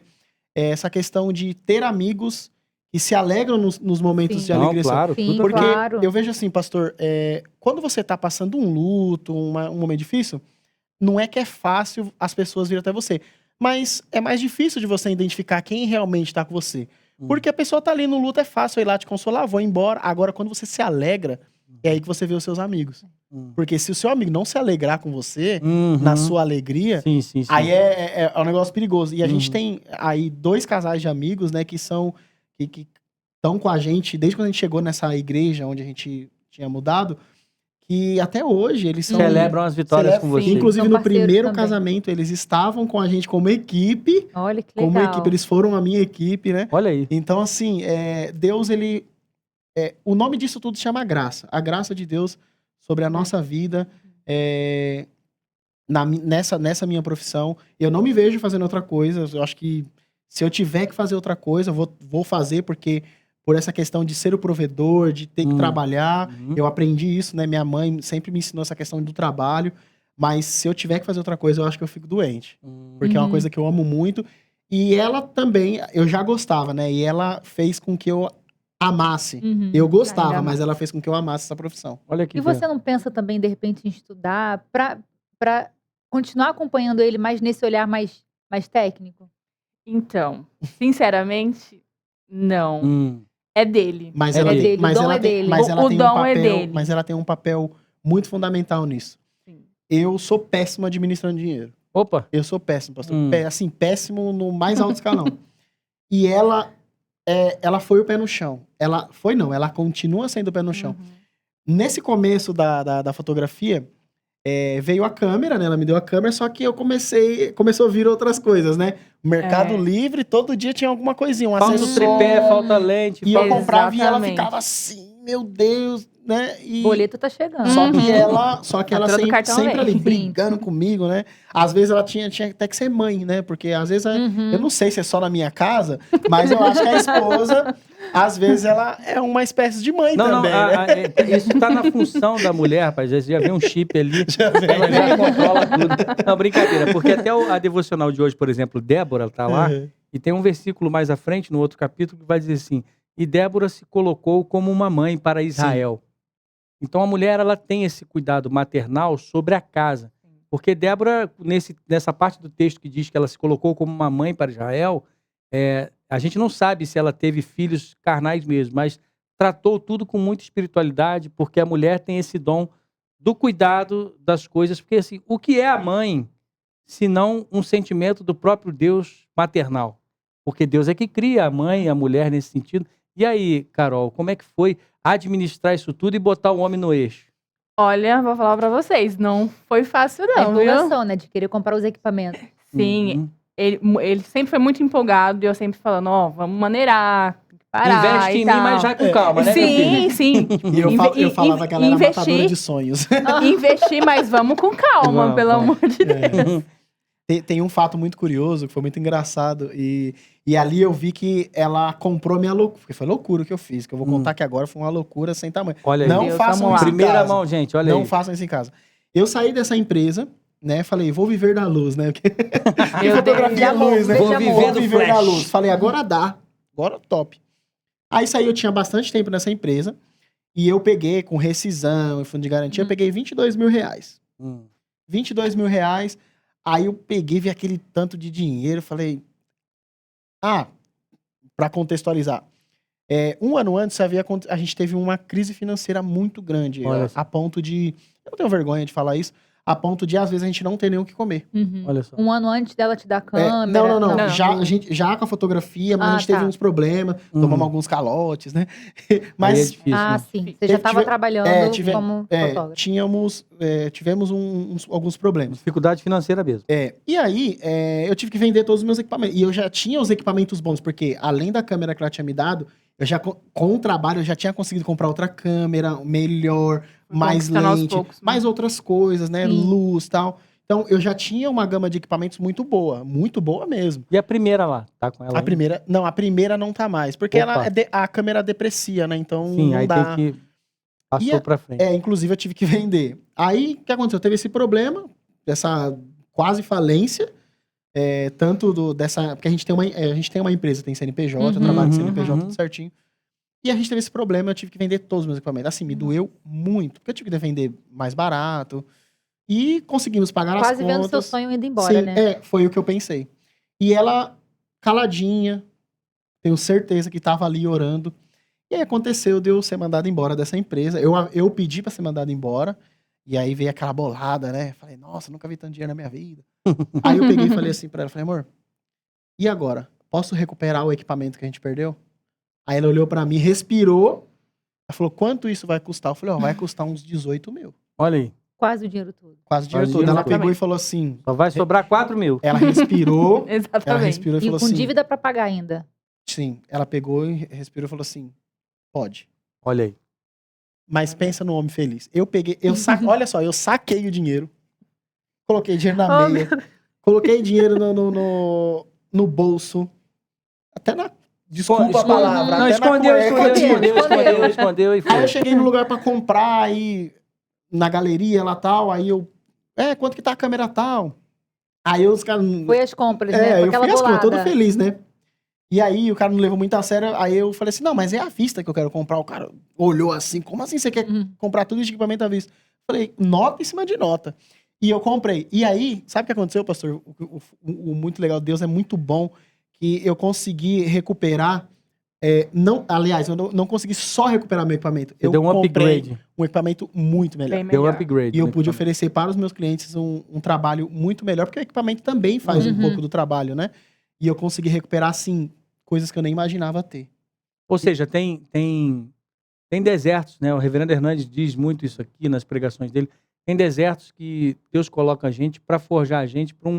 é essa questão de ter amigos que se alegram nos momentos Sim. de Não, alegria. claro, Sim, tudo Porque claro. eu vejo assim, pastor, quando você tá passando um luto, um momento difícil, não é que é fácil as pessoas virem até você, mas é mais difícil de você identificar quem realmente tá com você. Porque a pessoa tá ali no luto, é fácil eu ir lá te consolar, vou embora. Agora, quando você se alegra, é aí que você vê os seus amigos. Hum. Porque se o seu amigo não se alegrar com você, Uhum. na sua alegria, Sim, sim, sim. aí é um negócio perigoso. E a gente Uhum. tem aí 2 casais de amigos, né, que são que estão com a gente desde quando a gente chegou nessa igreja onde a gente tinha mudado, que até hoje eles são Celebram as vitórias com você. Sim. Inclusive São no parceiros primeiro também. casamento eles estavam com a gente como equipe, Olha que como legal. equipe, eles foram a minha equipe, né? Olha aí. Então assim, Deus ele o nome disso tudo chama graça. A graça de Deus sobre a nossa vida, nessa minha profissão. Eu não me vejo fazendo outra coisa. Eu acho que se eu tiver que fazer outra coisa, eu vou fazer, porque por essa questão de ser o provedor, de ter que trabalhar, Uhum. eu aprendi isso, né? Minha mãe sempre me ensinou essa questão do trabalho. Mas se eu tiver que fazer outra coisa, eu acho que eu fico doente. Porque é uma Uhum. coisa que eu amo muito. E ela também, eu já gostava, né? E ela fez com que eu amasse. Uhum. Eu gostava, Ainda mas mais. ela fez com que eu amasse essa profissão. Olha que E você não pensa também, de repente, em estudar pra continuar acompanhando ele mais nesse olhar mais técnico? Então, sinceramente, não. Hum. É dele. Mas É ela dele. tem, mas O dom ela é tem, dele. mas ela O tem dom um é papel, dele. mas ela tem um papel muito fundamental nisso. Sim. Eu sou péssimo administrando dinheiro. Opa. Eu sou péssimo, pastor. Hum. Assim, péssimo no mais alto escalão. E ela foi o pé no chão. Ela continua sendo o pé no chão. Uhum. Nesse começo da fotografia, veio a câmera, né? Ela me deu a câmera, só que eu começou a vir outras coisas, né? Mercado Livre, todo dia tinha alguma coisinha, um Falta o acessório. tripé, falta lente. E eu falta... comprava e ela Exatamente. ficava assim, meu Deus, né? E Boleto tá chegando. só que Uhum. ela Fatura do cartão sempre vem. ali Sim. brigando comigo, né? Às vezes ela tinha até que ser mãe, né? Porque às vezes Uhum. eu não sei se é só na minha casa, mas eu acho que a esposa, às vezes ela é uma espécie de mãe Não, também, né? isso tá na função da mulher, rapaz. Já vem um chip ali, Já vem. ela já controla tudo. Não, brincadeira, porque até a devocional de hoje, por exemplo, Débora tá lá, e tem um versículo mais à frente, no outro capítulo, que vai dizer assim, e Débora se colocou como uma mãe para Israel. Então a mulher, ela tem esse cuidado maternal sobre a casa. Porque Débora, nessa parte do texto que diz que ela se colocou como uma mãe para Israel, a gente não sabe se ela teve filhos carnais mesmo, mas tratou tudo com muita espiritualidade, porque a mulher tem esse dom do cuidado das coisas. Porque assim, o que é a mãe, se não um sentimento do próprio Deus maternal? Porque Deus é que cria a mãe e a mulher nesse sentido. E aí, Carol, como é que foi administrar isso tudo e botar o homem no eixo? Olha, vou falar pra vocês, não foi fácil A não, viu? empolgação, né? De querer comprar os equipamentos. Sim, Uhum. ele sempre foi muito empolgado e eu sempre falando, ó, vamos maneirar, tem que parar Investe e em tal. mim, mas já com calma, né, meu filho? Sim, sim. E eu falava que ela era matadora de sonhos. Investir, mas vamos com calma, Vamos, pelo vamos. amor de Deus. Tem um fato muito curioso, que foi muito engraçado, e ali eu vi que ela comprou minha loucura, porque foi loucura que eu fiz, que eu vou contar que agora foi uma loucura sem tamanho. Olha aí. Não Deus, façam vamos isso lá. em Primeira casa. mão, gente, olha Não aí. façam isso em casa. Eu saí dessa empresa, né? Falei, vou viver da luz, né? Porque Meu fotografia Deus, é luz, né? vou Vou viver do viver da flash. luz. Falei, agora dá. Agora top. Aí saí, eu tinha bastante tempo nessa empresa. E eu peguei com rescisão e fundo de garantia, eu peguei R$22 mil. R$22 mil. Aí eu peguei, vi aquele tanto de dinheiro. Falei, pra contextualizar. Um ano antes, a gente teve uma crise financeira muito grande. Olha só. A ponto de... Eu não tenho vergonha de falar isso. A ponto de, às vezes, a gente não ter nem o que comer. Uhum. Olha só. Um ano antes dela te dar câmera. Não. Não. Já com a fotografia, mas a gente teve tá. uns problemas. Tomamos alguns calotes, né? Aí é Mas difícil, né? Sim. Você já estava trabalhando como fotógrafo. tivemos alguns problemas. Dificuldade financeira mesmo. E aí, eu tive que vender todos os meus equipamentos. E eu já tinha os equipamentos bons, porque além da câmera que ela tinha me dado, Eu já, com o trabalho, eu já tinha conseguido comprar outra câmera, melhor, mais Conquistando aos lente, poucos, né? mais outras coisas, né? Sim. Luz e tal. Então, eu já tinha uma gama de equipamentos muito boa mesmo. E a primeira lá, tá com ela A ainda? primeira não tá mais, porque Opa. ela a câmera deprecia, né? Então Sim, não aí dá. tem que... Passou E pra frente. inclusive eu tive que vender. Aí, o que aconteceu? Teve esse problema, dessa quase falência, porque a gente tem uma empresa, tem CNPJ, eu trabalho com CNPJ, tudo certinho. E a gente teve esse problema, eu tive que vender todos os meus equipamentos. Assim, me doeu muito, porque eu tive que vender mais barato. E conseguimos pagar as Quase contas. vendo seu sonho indo embora, Sim, né? foi o que eu pensei. E ela, caladinha, tenho certeza que tava ali orando. E aí aconteceu de eu ser mandado embora dessa empresa. Eu pedi pra ser mandado embora. E aí veio aquela bolada, né? Falei, nossa, nunca vi tanto dinheiro na minha vida. Aí eu peguei e falei assim pra ela, falei, amor, e agora? Posso recuperar o equipamento que a gente perdeu? Aí ela olhou pra mim, respirou. Ela falou, quanto isso vai custar? Eu falei, vai custar uns 18 mil. Olha aí. Quase o dinheiro todo. Quase o dinheiro Quase todo. dinheiro Ela todo. pegou e falou assim, Só vai sobrar 4 mil. ela respirou, Exatamente. e E falou com assim, dívida pra pagar ainda. sim, ela pegou e respirou e falou assim, pode. Olha aí. Mas pensa no homem feliz. Olha só, eu saquei o dinheiro, coloquei dinheiro na Oh, meia, coloquei dinheiro no bolso, até na... Desculpa a palavra. Não, até na cueca. escondeu e Aí foi. eu cheguei no lugar pra comprar, aí na galeria lá tal, aí eu... quanto que tá a câmera tal? Aí os caras... Foi as compras, né? Com eu aquela fui bolada. todo feliz, né? E aí o cara não levou muito a sério, aí eu falei assim, não, mas é à vista que eu quero comprar. O cara olhou assim, como assim você quer comprar tudo de equipamento à vista? Falei, nota em cima de nota. E eu comprei. E aí, sabe o que aconteceu, pastor? O muito legal, Deus é muito bom, que eu consegui recuperar, aliás, eu não consegui só recuperar meu equipamento. Você Eu deu um comprei upgrade. um equipamento muito melhor. Bem Deu um melhor. upgrade. E eu no pude equipamento. oferecer para os meus clientes um trabalho muito melhor, porque o equipamento também faz um pouco do trabalho, né? E eu consegui recuperar, assim, coisas que eu nem imaginava ter. Ou seja, tem desertos, né? O reverendo Hernandes diz muito isso aqui nas pregações dele. Tem desertos que Deus coloca a gente para forjar a gente para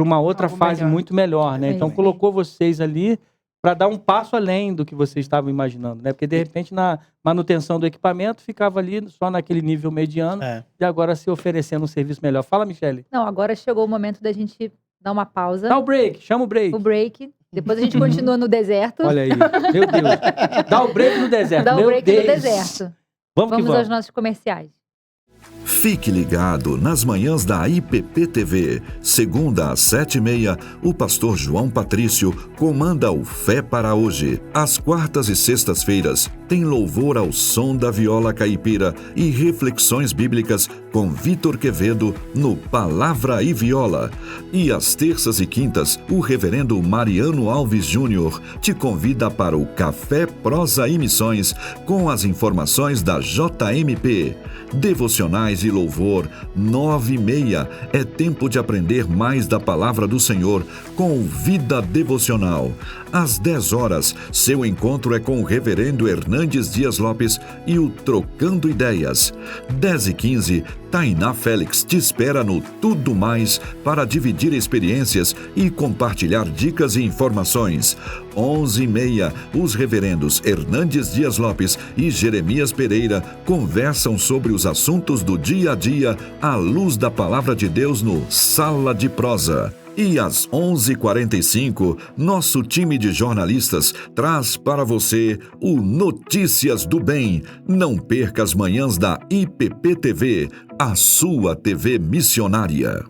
uma outra Algo fase melhor. muito melhor, né? É Então isso aí. colocou vocês ali para dar um passo além do que vocês estavam imaginando, né? Porque de repente na manutenção do equipamento ficava ali só naquele nível mediano e agora se oferecendo um serviço melhor. Fala, Michele. Não, agora chegou o momento da gente dar uma pausa. Dá o break, chama o break. O break. Depois a gente continua no deserto. Olha aí, meu Deus. Dá o break no deserto, Dá o meu break Deus. no deserto. Vamos que Vamos aos vamos. nossos comerciais. Fique ligado nas manhãs da IPP TV. Segunda às 7h30, o pastor João Patrício comanda o Fé para Hoje. Às quartas e sextas-feiras, tem louvor ao som da viola caipira e reflexões bíblicas com Vitor Quevedo no Palavra e Viola. E às terças e quintas, o reverendo Mariano Alves Júnior te convida para o Café Prosa e Missões com as informações da JMP. Devocionais e louvor, 9h30. É tempo de aprender mais da palavra do Senhor com o Vida Devocional. Às 10 horas, seu encontro é com o reverendo Hernandes Dias Lopes e o Trocando Ideias. 10h15, Tainá Félix te espera no Tudo Mais para dividir experiências e compartilhar dicas e informações. 11h30, os reverendos Hernandes Dias Lopes e Jeremias Pereira conversam sobre os assuntos do dia a dia à luz da Palavra de Deus no Sala de Prosa. E às 11h45, nosso time de jornalistas traz para você o Notícias do Bem. Não perca as manhãs da IPP TV, a sua TV missionária.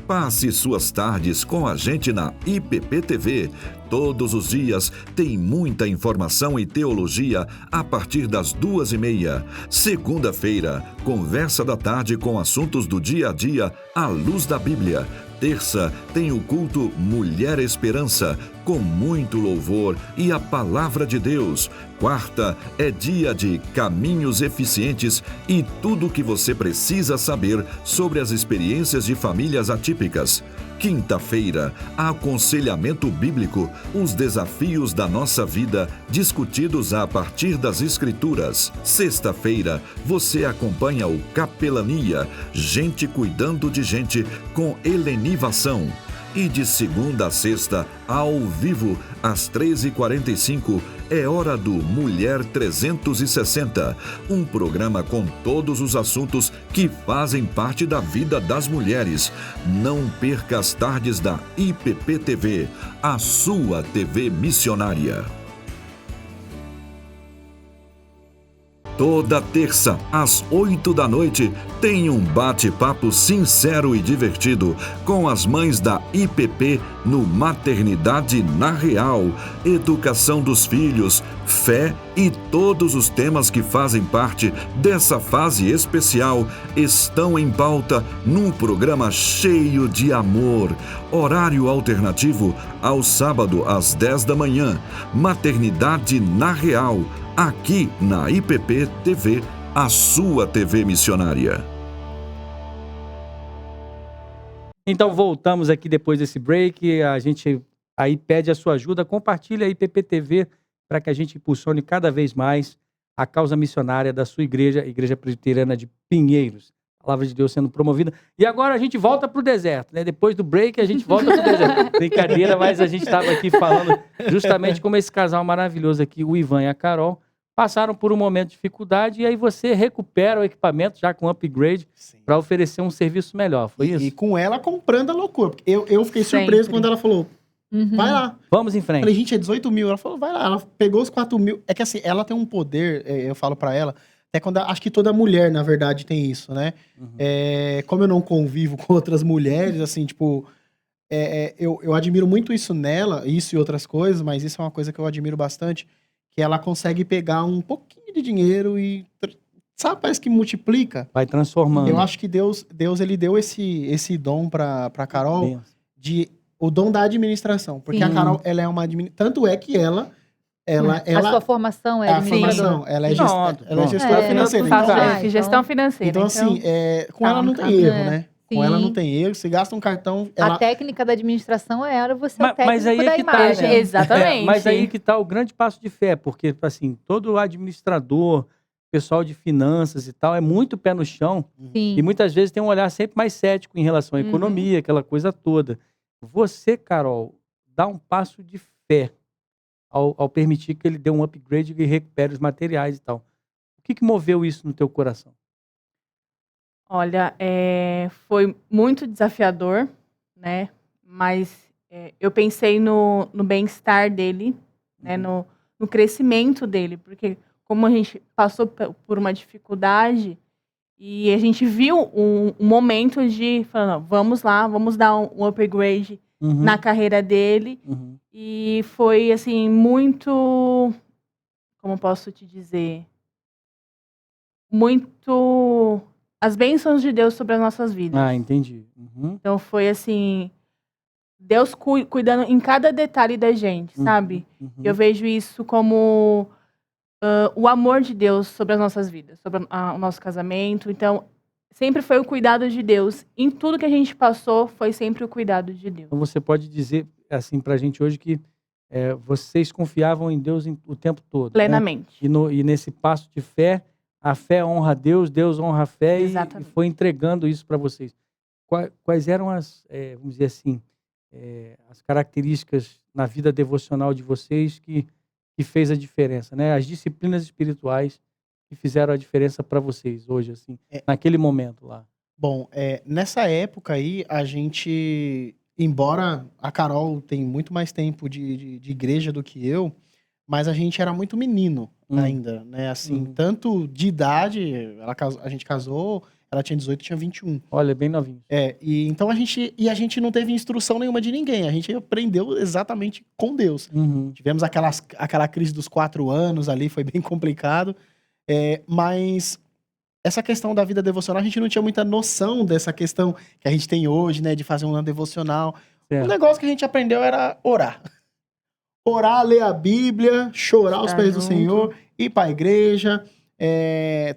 Passe suas tardes com a gente na IPP TV. Todos os dias tem muita informação e teologia a partir das 2h30. Segunda-feira, conversa da tarde com assuntos do dia a dia à luz da Bíblia. Terça, tem o culto Mulher Esperança, com muito louvor e a palavra de Deus. Quarta, é dia de Caminhos Eficientes e tudo o que você precisa saber sobre as experiências de famílias atípicas. Quinta-feira, aconselhamento bíblico, os desafios da nossa vida discutidos a partir das Escrituras. Sexta-feira, você acompanha o Capelania, gente cuidando de gente com helenivação. E de segunda a sexta, ao vivo, às 13h45, é hora do Mulher 360, um programa com todos os assuntos que fazem parte da vida das mulheres. Não perca as tardes da IPP TV, a sua TV missionária. Toda terça, às 8 da noite, tem um bate-papo sincero e divertido com as mães da IPP no Maternidade na Real, educação dos filhos, fé e todos os temas que fazem parte dessa fase especial estão em pauta num programa cheio de amor. Horário alternativo ao sábado às 10 da manhã. Maternidade na Real. Aqui na IPP TV, a sua TV missionária. Então voltamos aqui depois desse break. A gente aí pede a sua ajuda. Compartilha a IPP TV para que a gente impulsione cada vez mais a causa missionária da sua igreja, Igreja Presbiteriana de Pinheiros. A palavra de Deus sendo promovida. E agora a gente volta para o deserto, né? Depois do break a gente volta para o deserto. Brincadeira, mas a gente estava aqui falando justamente como esse casal maravilhoso aqui, o Ivan e a Carol, passaram por um momento de dificuldade e aí você recupera o equipamento já com upgrade para oferecer um serviço melhor, foi isso? E com ela comprando a loucura. Porque eu fiquei surpreso Sempre. quando ela falou, vai lá. Vamos em Eu frente. falei, gente, é 18 mil. Ela falou, vai lá. Ela pegou os 4 mil. É que assim, ela tem um poder, eu falo pra ela, até quando acho que toda mulher, na verdade, tem isso, né? Como eu não convivo com outras mulheres, assim, tipo, eu admiro muito isso nela, isso e outras coisas, mas isso é uma coisa que eu admiro bastante, que ela consegue pegar um pouquinho de dinheiro e, sabe, parece que multiplica. Vai transformando. Eu acho que Deus ele deu esse dom pra Carol, Benção. o dom da administração. Porque a Sim. Carol, ela é uma tanto é que ela A sua formação é a administradora. formação, ela é Pronto, gestora pronto. financeira. Eu faço, Então, fiz gestão financeira. então, assim, com ela não tem erro, né? Com ela não tem erro. Se gasta um cartão, A ela... técnica da administração era você o técnico Mas aí da é que tá, imagem. né? Exatamente. Mas aí que tá o grande passo de fé, porque, assim, todo administrador, pessoal de finanças e tal, é muito pé no chão Sim. e muitas vezes tem um olhar sempre mais cético em relação à Uhum. economia, aquela coisa toda. Você, Carol, dá um passo de fé ao permitir que ele dê um upgrade e recupere os materiais e tal. O que moveu isso no teu coração? Olha, foi muito desafiador, né? Mas eu pensei no bem-estar dele, né? No crescimento dele, porque como a gente passou por uma dificuldade e a gente viu um momento de falar, não, vamos lá, vamos dar um upgrade na carreira dele. E foi, assim, muito... Como posso te dizer? Muito... As bênçãos de Deus sobre as nossas vidas. Ah, entendi. Então foi, assim... Deus cuidando em cada detalhe da gente, sabe? Eu vejo isso como o amor de Deus sobre as nossas vidas, sobre o nosso casamento. Então, sempre foi o cuidado de Deus. Em tudo que a gente passou, foi sempre o cuidado de Deus. Então você pode dizer, assim, pra gente hoje que vocês confiavam em Deus o tempo todo. Plenamente. Né? E nesse passo de fé, a fé honra a Deus, Deus honra a fé e foi entregando isso para vocês. Quais eram as, vamos dizer assim, as características na vida devocional de vocês que fez a diferença, né? As disciplinas espirituais que fizeram a diferença para vocês hoje, assim, naquele momento lá. Bom, nessa época aí, a gente, embora a Carol tem muito mais tempo de igreja do que eu, mas a gente era muito menino ainda, né? Assim, tanto de idade, a gente casou, ela tinha 18, tinha 21. Olha, bem novinho. E então a gente não teve instrução nenhuma de ninguém, a gente aprendeu exatamente com Deus. Tivemos aquela crise dos 4 anos ali, foi bem complicado, mas essa questão da vida devocional, a gente não tinha muita noção dessa questão que a gente tem hoje, né, de fazer um ano devocional. Certo. O negócio que a gente aprendeu era orar. Orar, ler a Bíblia, chorar aos pés do Senhor, ir para a igreja,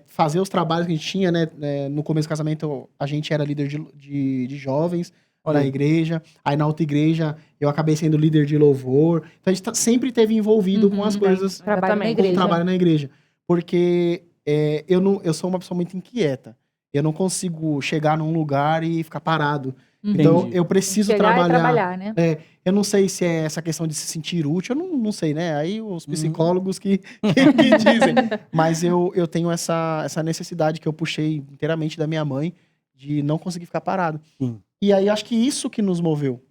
fazer os trabalhos que a gente tinha, né? No começo do casamento, a gente era líder de jovens na igreja. Aí na outra igreja, eu acabei sendo líder de louvor. Então a gente sempre esteve envolvido com as coisas, Trabalho na com o igreja. trabalho na igreja. Porque eu sou uma pessoa muito inquieta. Eu não consigo chegar num lugar e ficar parado. Então, Entendi. eu preciso Chegar e trabalhar. trabalhar, né? Eu não sei se é essa questão de se sentir útil, eu não sei, né? Aí os Uhum. psicólogos que dizem. Mas eu tenho essa necessidade que eu puxei inteiramente da minha mãe de não conseguir ficar parado. Sim. E aí, acho que isso que nos moveu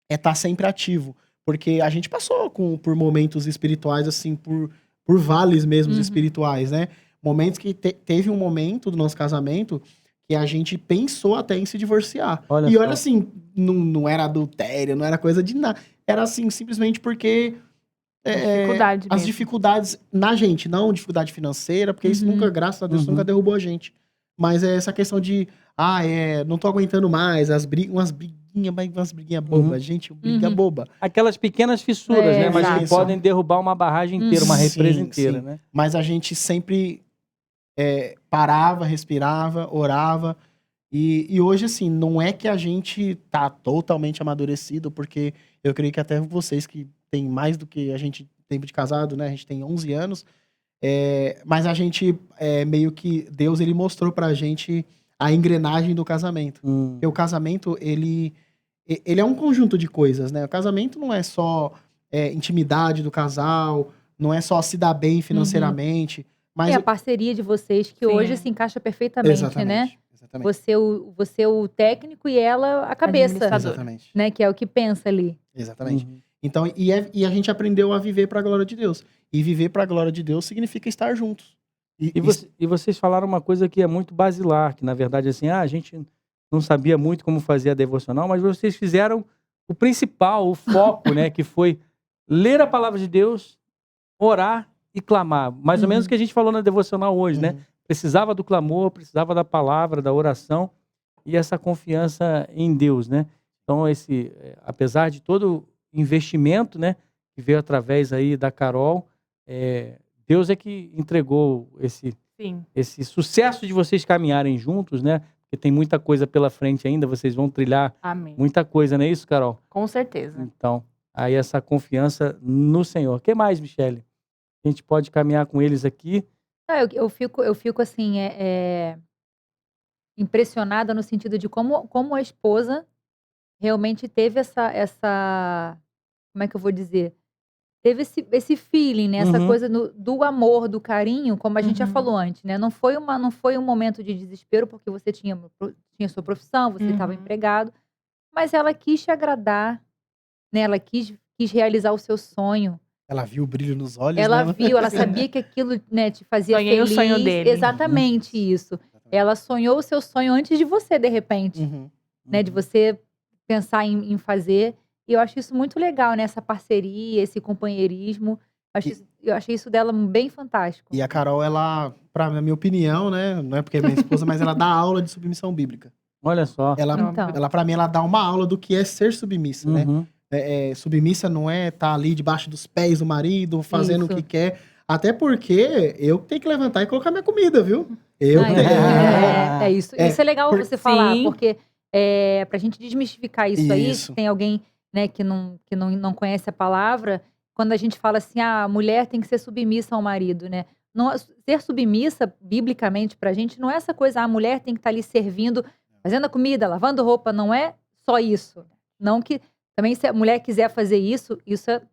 é estar sempre ativo. Porque a gente passou por momentos espirituais, assim, por vales mesmo Uhum. espirituais, né? Momentos que teve um momento do nosso casamento que a gente pensou até em se divorciar. Olha E só. olha assim, não era adultério, não era coisa de nada. Era assim, simplesmente porque Dificuldade as mesmo. dificuldades na gente, não dificuldade financeira, porque isso Uhum. nunca, graças a Deus, Uhum. nunca derrubou a gente. Mas é essa questão de, não tô aguentando mais, umas briguinhas bobas, Uhum. gente, briga Uhum. boba. Aquelas pequenas fissuras, É, né? Mas que exato. podem derrubar uma barragem inteira, uma Uhum. represa Sim, inteira, sim. né? Mas a gente sempre parava, respirava, orava. E hoje, assim, não é que a gente tá totalmente amadurecido, porque eu creio que até vocês que têm mais do que a gente, tempo de casado, né? A gente tem 11 anos. Mas a gente, meio que, Deus, ele mostrou pra gente a engrenagem do casamento. Porque o casamento, ele é um conjunto de coisas, né? O casamento não é só intimidade do casal, não é só se dar bem financeiramente, mas... É a parceria de vocês que Sim. hoje se encaixa perfeitamente, né? Exatamente. Você o técnico e ela a cabeça, Administrador. Exatamente. né? Que é o que pensa ali. Exatamente. Uhum. Então, e a gente aprendeu a viver para a glória de Deus. E viver para a glória de Deus significa estar juntos. E vocês falaram uma coisa que é muito basilar, que na verdade, assim, a gente não sabia muito como fazer a devocional, mas vocês fizeram o principal, o foco, né? Que foi ler a palavra de Deus, orar e clamar. Mais ou menos o que a gente falou na devocional hoje, né? Precisava do clamor, precisava da palavra, da oração e essa confiança em Deus, né? Então, apesar de todo investimento, né? Que veio através aí da Carol, Deus é que entregou Sim. esse sucesso de vocês caminharem juntos, né? Porque tem muita coisa pela frente ainda, vocês vão trilhar Amém. muita coisa, não é isso, Carol? Com certeza. Então, aí essa confiança no Senhor. O que mais, Michele? A gente pode caminhar com eles aqui. Não, eu fico assim, impressionada no sentido de como a esposa realmente teve como é que eu vou dizer? Teve esse feeling, né? Essa Uhum. coisa do amor, do carinho, como a gente já Uhum. falou antes, né? Não foi um momento de desespero, porque você tinha sua profissão, você estava Uhum. empregado, mas ela quis te agradar, né? Ela quis realizar o seu sonho. Ela viu o brilho nos olhos, Ela né? viu, ela sabia que aquilo, né, te fazia Sonhei o feliz. sonho dele. Exatamente isso. Ela sonhou o seu sonho antes de você, de repente, né? De você pensar em fazer. E eu acho isso muito legal, né? Essa parceria, esse companheirismo. Eu achei isso dela bem fantástico. E a Carol, ela, na minha opinião, né? Não é porque é minha esposa, mas ela dá aula de submissão bíblica. Olha só. Então. Pra mim, ela dá uma aula do que é ser submissa, né? Uhum. Submissa não é estar ali debaixo dos pés do marido, fazendo Isso. o que quer. Até porque eu tenho que levantar e colocar minha comida, viu? Isso. Isso é legal você falar, Sim. porque pra gente desmistificar isso aí, Isso. se tem alguém, né, que não conhece a palavra, quando a gente fala assim, a mulher tem que ser submissa ao marido, né? Não, ser submissa, biblicamente, pra gente, não é essa coisa, a mulher tem que estar ali servindo, fazendo a comida, lavando roupa, não é só isso. Não que, também se a mulher quiser fazer isso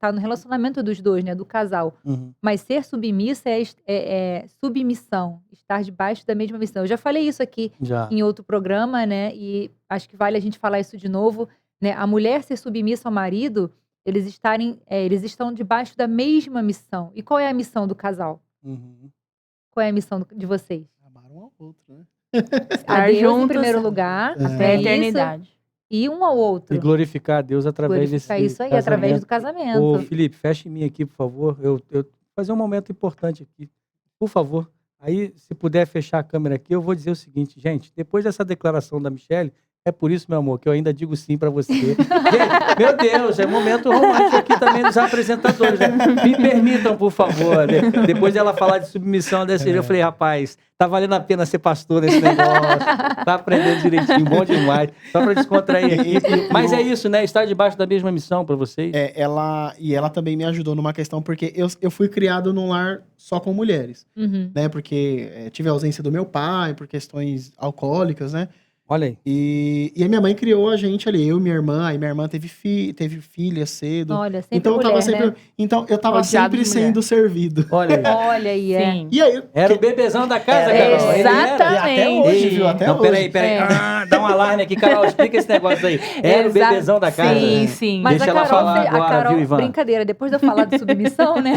tá no relacionamento dos dois, né, do casal. Uhum. Mas ser submissa é submissão, estar debaixo da mesma missão. Eu já falei isso aqui Já. em outro programa, né? E acho que vale a gente falar isso de novo, né? A mulher ser submissa ao marido, eles estão debaixo da mesma missão. E qual é a missão do casal? Uhum. Qual é a missão de vocês? Amar um ao outro, né? A Estar Deus em juntos primeiro lugar, até a isso, eternidade. e um ao outro. E glorificar a Deus através Glorificar desse isso aí, através do Ô, casamento. Felipe, feche em mim aqui, por favor. Eu vou fazer um momento importante aqui. Por favor. Aí, se puder fechar a câmera aqui, eu vou dizer o seguinte, gente. Depois dessa declaração da Michele, é por isso, meu amor, que eu ainda digo sim pra você. Gente, meu Deus, é momento romântico aqui também dos apresentadores. Né? Me permitam, por favor. Né? Depois dela falar de submissão desse jeito, eu falei, rapaz, tá valendo a pena ser pastor nesse negócio. Tá aprendendo direitinho, bom demais. Só pra descontrair aqui. Mas é isso, né? Estar debaixo da mesma missão pra vocês. Ela também me ajudou numa questão, porque eu fui criado num lar só com mulheres, Uhum. né? Porque tive a ausência do meu pai por questões alcoólicas, né? Olha aí. E a minha mãe criou a gente ali, eu e minha irmã. Aí minha irmã teve filha cedo. Olha, sempre Então eu mulher, tava sempre, né? então eu tava Rodeado sempre de mulher. sendo servido. Olha aí. Olha aí, é. Sim. E aí, Era o bebezão da casa, Era, Carol. Ele era. e até hoje, viu? Até Não, hoje. peraí. É. Dá um alarme aqui, Carol. Explica esse negócio aí. Era o Exato. bebezão da casa. Sim, né? sim. Mas Deixa a ela Carol, falar a agora, Carol, viu, Ivan? brincadeira, depois de eu falar de submissão, né?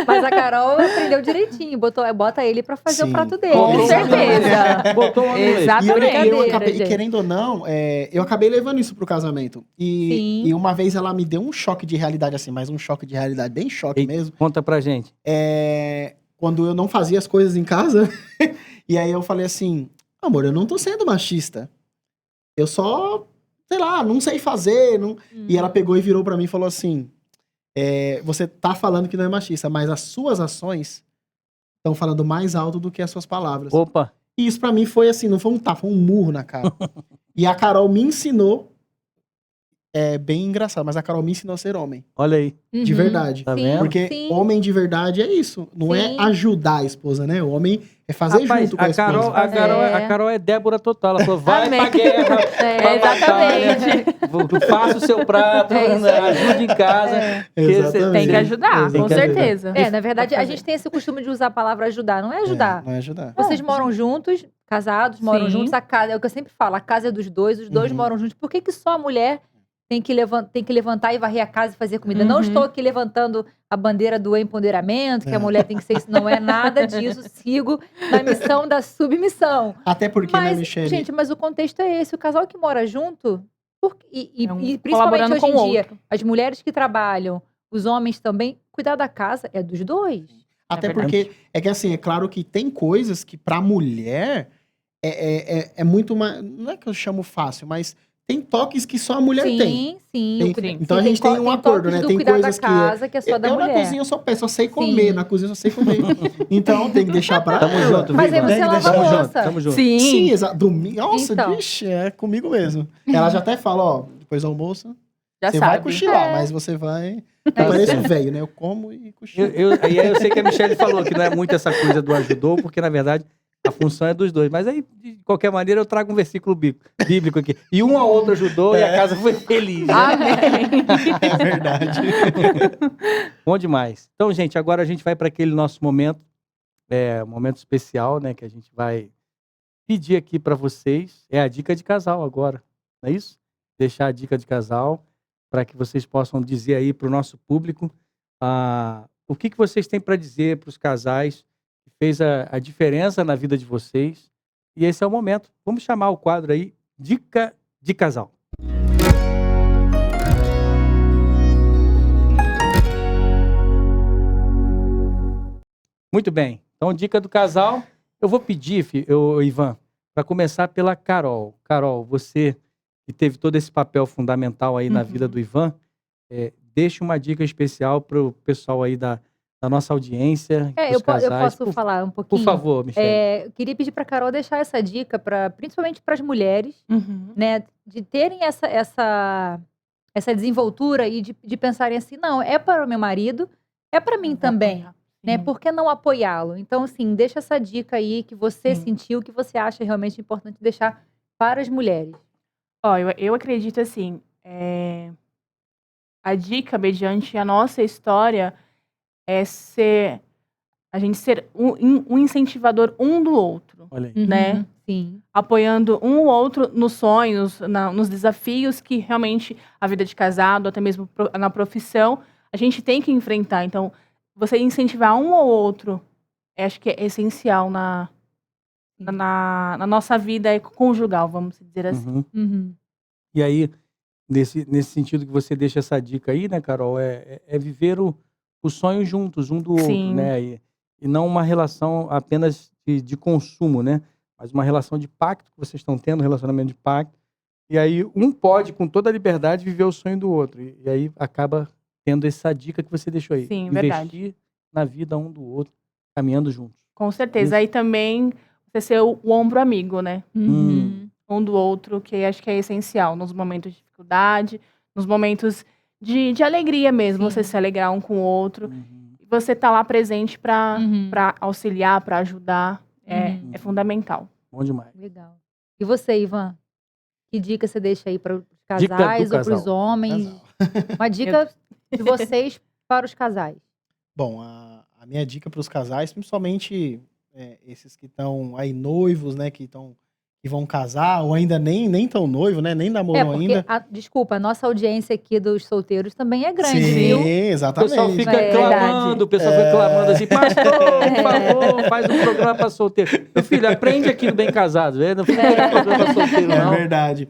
Mas a Carol aprendeu direitinho, bota ele pra fazer Sim. o prato dele. Com certeza. Botou uma no leite. Exatamente. E eu acabei, Brincadeira, querendo ou não, eu acabei levando isso pro casamento. Sim. E uma vez ela me deu um choque de realidade, assim, mas um choque de realidade, bem choque Eita, mesmo. Conta pra gente. Quando eu não fazia as coisas em casa, e aí eu falei assim, amor, eu não tô sendo machista. Eu só, sei lá, não sei fazer. Não... E ela pegou e virou pra mim e falou assim, você tá falando que não é machista, mas as suas ações estão falando mais alto do que as suas palavras. Opa. E isso pra mim foi assim, não foi um tapa, foi um murro na cara. E a Carol me ensinou, bem engraçado, mas a Carol me ensinou a ser homem, Olha aí. de verdade. Tá Sim, vendo? Porque sim. homem de verdade é isso, não é Sim. ajudar a esposa, né? O homem é fazer Rapaz, junto com a a esposa. Carol é Débora total. Ela falou, vai Amém. pra guerra, pra Exatamente. batalha, faça o seu prato, É isso né, aí. ajude em casa. que Exatamente. Tem que ajudar, Tem com que ajudar. certeza. Na verdade, a gente tem esse costume de usar a palavra ajudar. Não é ajudar. Não é ajudar. Vocês moram juntos, casados, moram Sim. juntos, a casa, é o que eu sempre falo, a casa é dos dois, os dois Uhum. moram juntos. Por que que só a mulher tem que levantar e varrer a casa e fazer comida? Não Uhum. estou aqui levantando a bandeira do empoderamento, que a mulher tem que ser isso. Não é nada disso. Sigo na missão da submissão. Até porque, né, Mas, Michele? gente, mas o contexto é esse. O casal que mora junto, e principalmente colaborando hoje com em o dia, outro. as mulheres que trabalham, os homens também, cuidar da casa é dos dois. Até verdade. porque, é que assim, é claro que tem coisas que pra mulher é muito mais. Não é que eu chamo fácil, mas tem toques que só a mulher tem. Sim. Tem- o então a gente tem um acordo, toques né? do Tem cuidar coisas da casa, que é só da eu mulher. na cozinha eu só sei comer, Sim. na cozinha eu só sei comer. Então tem que deixar pra Tamo ela. junto, Mas viu, aí Ivan? você lava a Tamo junto, louça. tamo junto. Sim. Sim, exato. Domingo. Nossa, Então. vixe, é comigo mesmo. Ela já até fala, ó, depois do almoço, Já você sabe. vai cochilar, É. mas você vai. Eu É pareço isso. velho, né? Eu como e cochilo. E aí eu sei que a Michelle falou que não é muito essa coisa do ajudou, porque na verdade a função é dos dois. Mas aí, de qualquer maneira, eu trago um versículo bíblico aqui. E um ao outro ajudou e a casa foi feliz. Né? Amém. É verdade. Bom demais. Então, gente, agora a gente vai para aquele nosso momento, um momento especial, né? Que a gente vai pedir aqui para vocês. É a dica de casal agora, não é isso? Deixar a dica de casal para que vocês possam dizer aí para o nosso público o que vocês têm para dizer para os casais que fez a diferença na vida de vocês. E esse é o momento. Vamos chamar o quadro aí, Dica de Casal. Muito bem. Então, dica do casal. Eu vou pedir, Ivan, para começar pela Carol. Carol, você que teve todo esse papel fundamental aí na vida do Ivan, deixe uma dica especial para o pessoal aí da nossa audiência, pros Eu casais. posso falar um pouquinho? Por favor, Michelle. Eu queria pedir para Carol deixar essa dica, principalmente para as mulheres, Uhum. né? De terem essa desenvoltura e de pensarem assim, não, é para o meu marido, é para mim também. Né? Sim. Por que não apoiá-lo? Então, assim, deixa essa dica aí que você Sim. sentiu, que você acha realmente importante deixar para as mulheres. Ó, eu acredito assim, a dica mediante a nossa história é a gente ser um incentivador um do outro, Olha aí. né? Sim. Apoiando um ou outro nos sonhos, nos desafios que realmente a vida de casado, até mesmo na profissão, a gente tem que enfrentar. Então, você incentivar um ou outro, acho que é essencial na nossa vida conjugal, vamos dizer assim. Uhum. E aí, nesse sentido que você deixa essa dica aí, né, Carol, é viver o sonho juntos, um do outro, Sim. né? E não uma relação apenas de consumo, né? Mas uma relação de pacto que vocês estão tendo, um relacionamento de pacto. E aí, um pode, com toda a liberdade, viver o sonho do outro. E aí, acaba tendo essa dica que você deixou aí. Sim, Investir verdade. na vida um do outro, caminhando juntos. Com certeza. Isso. Aí também você ser o ombro amigo, né? Um do outro, que acho que é essencial nos momentos de dificuldade, nos momentos de alegria mesmo, Sim. você se alegrar um com o outro. Você tá lá presente para auxiliar, para ajudar, é fundamental. Bom demais. Legal. E você, Ivan? Que dica você deixa aí para os Dica do casais ou para os casal. homens? Casal. Uma dica de vocês para os casais. Bom, a minha dica para os casais, principalmente esses que estão aí noivos, né, que vão casar, ou ainda nem tão noivo, né, nem namoram Porque, ainda. desculpa, a nossa audiência aqui dos solteiros também é grande, Sim, viu? O exatamente. pessoal fica É clamando, o pessoal fica clamando assim, pastor, por favor, faz um programa para solteiro. Meu filho, aprende aqui no Bem Casado, não fica fazendo programa pra solteiro, É não. verdade.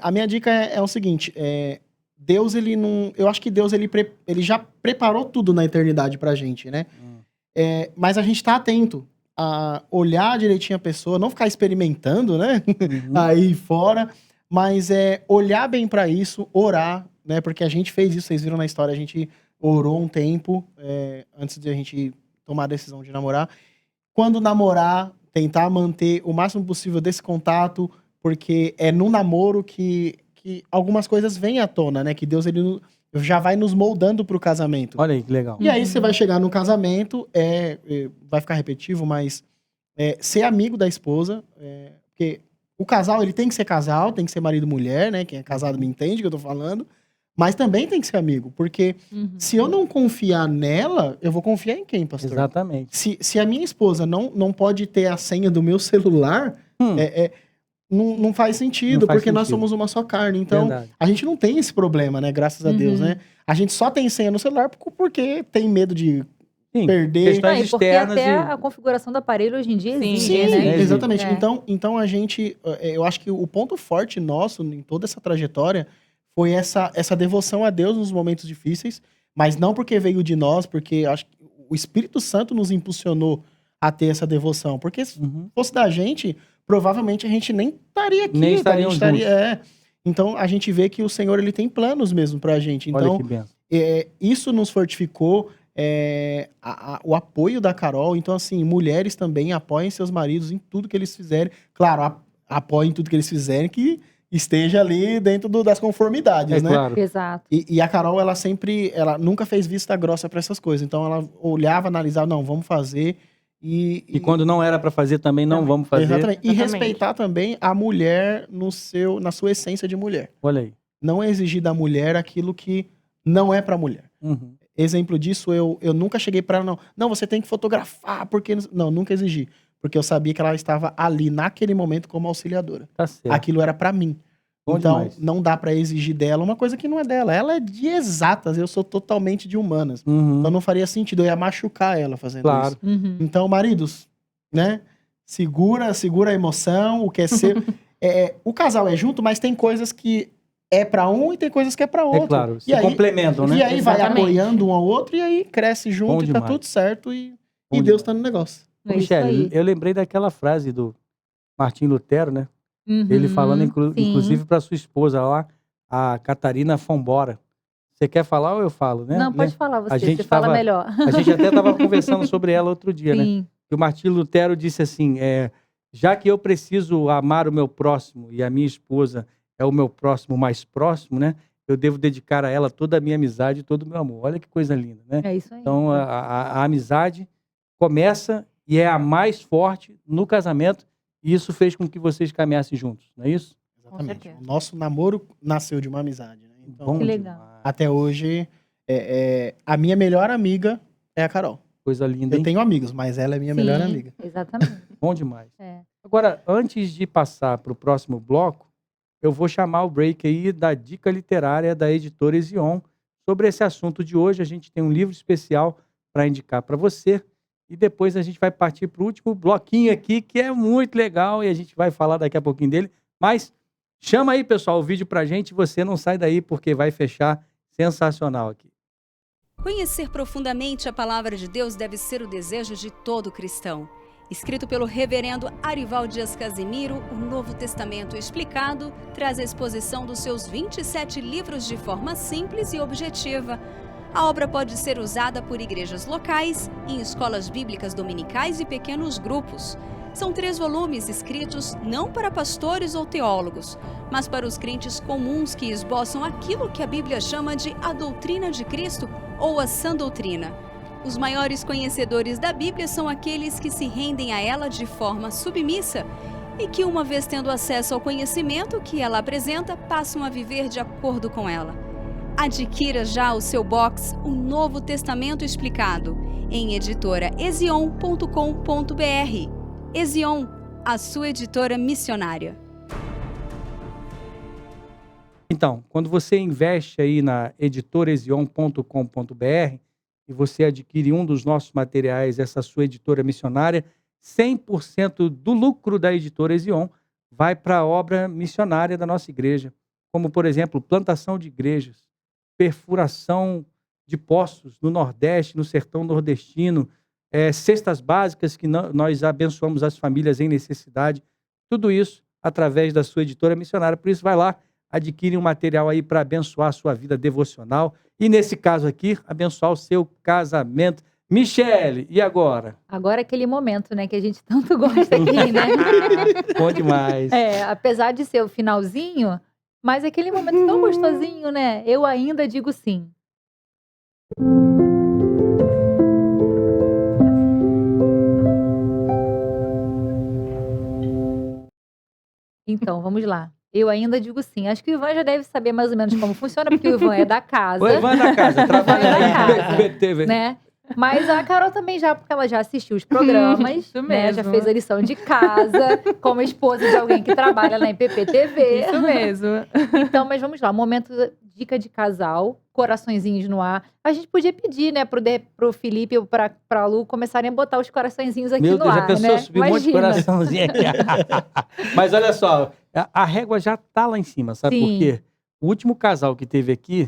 A minha dica é o seguinte, Deus, ele não... Eu acho que Deus, ele já preparou tudo na eternidade pra gente, né? Mas a gente tá atento a olhar direitinho a pessoa, não ficar experimentando, né? Aí fora, mas olhar bem pra isso, orar, né? Porque a gente fez isso, vocês viram na história, a gente orou um tempo antes de a gente tomar a decisão de namorar. Quando namorar, tentar manter o máximo possível desse contato, porque é no namoro que algumas coisas vêm à tona, né? Que Deus, ele já vai nos moldando pro casamento. Olha aí, que legal. E aí você vai chegar no casamento, vai ficar repetitivo, mas ser amigo da esposa, porque o casal, ele tem que ser casal, tem que ser marido e mulher, né? Quem é casado me entende o que eu tô falando, mas também tem que ser amigo, porque se eu não confiar nela, eu vou confiar em quem, pastor? Exatamente. Se a minha esposa não pode ter a senha do meu celular, não faz sentido, Não faz porque nós sentido. somos uma só carne. Então, Verdade. a gente não tem esse problema, né? Graças a Deus, né? A gente só tem senha no celular porque tem medo de Sim, perder. questões E porque externas até e... a configuração do aparelho hoje em dia Sim, exige, Sim, né? exatamente. É. Então a gente, eu acho que o ponto forte nosso em toda essa trajetória foi essa devoção a Deus nos momentos difíceis, mas não porque veio de nós, porque acho que o Espírito Santo nos impulsionou a ter essa devoção. Porque se fosse da gente, provavelmente a gente nem estaria aqui. Nem tá? estariam A gente estaria, Então a gente vê que o Senhor, ele tem planos mesmo pra gente. Olha Então que benção. isso nos fortificou. O apoio da Carol. Então, assim, mulheres também apoiem seus maridos em tudo que eles fizerem. Claro, apoiem tudo que eles fizerem que esteja ali dentro das conformidades, né? Claro. Exato. E a Carol, ela nunca fez vista grossa pra essas coisas. Então, ela olhava, analisava, não, vamos fazer. E quando não era para fazer também, não vamos fazer. Exatamente. E Exatamente. respeitar também a mulher na sua essência de mulher. Olha aí. Não exigir da mulher aquilo que não é pra mulher. Exemplo disso, eu nunca cheguei pra ela, não, você tem que fotografar, porque... Não, nunca exigi. Porque eu sabia que ela estava ali, naquele momento, como auxiliadora. Tá certo. Aquilo era pra mim. Bom Então, demais. não dá pra exigir dela uma coisa que não é dela. Ela é de exatas, eu sou totalmente de humanas. Então não faria sentido, eu ia machucar ela fazendo Claro. isso. Então, maridos, né? Segura a emoção, o que é seu... o casal é junto, mas tem coisas que é pra um e tem coisas que é pra outro. É claro, se E aí, complementam, né? E aí vai Exatamente. apoiando um ao outro e aí cresce junto Bom e tá demais. tudo certo e Bom Deus demais. tá no negócio. É isso Michele, aí. eu lembrei daquela frase do Martim Lutero, né? Ele falando, Sim. inclusive, para sua esposa lá, a Catarina Fombora. Você quer falar ou eu falo, né? Não, pode falar A você, gente você fala tava- melhor. A gente até estava conversando sobre ela outro dia, né? Sim. Que o Martim Lutero disse assim, já que eu preciso amar o meu próximo e a minha esposa é o meu próximo mais próximo, né? Eu devo dedicar a ela toda a minha amizade e todo o meu amor. Olha que coisa linda, né? É isso aí. Então, a amizade começa e é a mais forte no casamento e isso fez com que vocês caminhassem juntos, não é isso? Exatamente. certeza. O nosso namoro nasceu de uma amizade, né? Então, Bom Que legal. demais. até hoje, a minha melhor amiga é a Carol. Coisa linda, Eu hein? tenho amigos, mas ela é minha Sim, melhor amiga. Exatamente. Bom demais. É. Agora, antes de passar para o próximo bloco, eu vou chamar o break aí da dica literária da editora Ezion. Sobre esse assunto de hoje, a gente tem um livro especial para indicar para você. E depois a gente vai partir para o último bloquinho aqui, que é muito legal, e a gente vai falar daqui a pouquinho dele. Mas chama aí, pessoal, o vídeo para a gente. Você não sai daí, porque vai fechar sensacional aqui. Conhecer profundamente a palavra de Deus deve ser o desejo de todo cristão. Escrito pelo reverendo Arival Dias Casimiro, o Novo Testamento Explicado traz a exposição dos seus 27 livros de forma simples e objetiva. A obra pode ser usada por igrejas locais, em escolas bíblicas dominicais e pequenos grupos. São 3 volumes escritos não para pastores ou teólogos, mas para os crentes comuns que esboçam aquilo que a Bíblia chama de a doutrina de Cristo ou a sã doutrina. Os maiores conhecedores da Bíblia são aqueles que se rendem a ela de forma submissa e que, uma vez tendo acesso ao conhecimento que ela apresenta, passam a viver de acordo com ela. Adquira já o seu box O Novo Testamento Explicado em editoraezion.com.br. Ezion, a sua editora missionária. Então, quando você investe aí na editoraezion.com.br e você adquire um dos nossos materiais, essa sua editora missionária, 100% do lucro da editora Ezion vai para a obra missionária da nossa igreja, como, por exemplo, plantação de igrejas, perfuração de poços no Nordeste, no sertão nordestino, cestas básicas que nós abençoamos as famílias em necessidade, tudo isso através da sua editora missionária. Por isso, vai lá, adquire um material aí para abençoar a sua vida devocional e, nesse caso aqui, abençoar o seu casamento. Michele, e agora? Agora é aquele momento, né, que a gente tanto gosta aqui, né? Bom demais. Apesar de ser o finalzinho, mas é aquele momento tão gostosinho, né? Eu ainda digo sim. Então, vamos lá. Eu ainda digo sim. Acho que o Ivan já deve saber mais ou menos como funciona, porque o Ivan é da casa. O Ivan é da casa, trabalha É da aí casa, no PTV. né? Mas a Carol também já, porque ela já assistiu os programas, Isso né? Já mesmo. fez a lição de casa, como esposa de alguém que trabalha na IPP-TV. Isso mesmo. Então, mas vamos lá, momento dica de casal, coraçõezinhos no ar. A gente podia pedir, né, pro Felipe ou pra Lu começarem a botar os coraçõezinhos aqui Meu no Deus, já ar, pensou né? subir um monte de Imagina. coraçãozinho aqui. Mas olha só, a régua já tá lá em cima, sabe por Sim. quê? O último casal que teve aqui,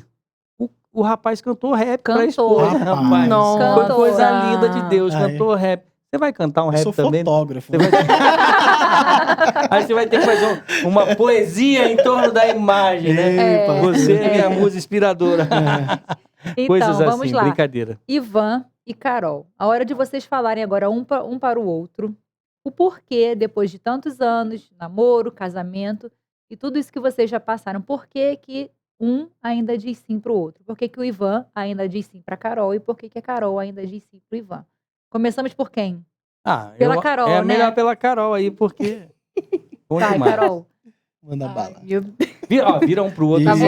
o rapaz cantou rap pra Cantou. esposa, Rapaz. rapaz. Nossa. Foi coisa linda de Deus, Ai. cantou rap. Você vai cantar um Eu rap sou também? fotógrafo. Você vai... Aí você vai ter que fazer uma poesia em torno da imagem, né? Epa. Você é minha musa inspiradora. Então, Coisas vamos assim, lá. brincadeira. Ivan e Carol, a hora de vocês falarem agora um para o outro, o porquê, depois de tantos anos, namoro, casamento, e tudo isso que vocês já passaram, por que que um ainda diz sim pro outro? Por que que o Ivan ainda diz sim pra Carol e por que que a Carol ainda diz sim pro Ivan? Começamos por quem? Pela Carol, é né? melhor pela Carol aí, porque... Bom Vai, demais. Carol. Manda bala. Vira um pro outro. Tá bom.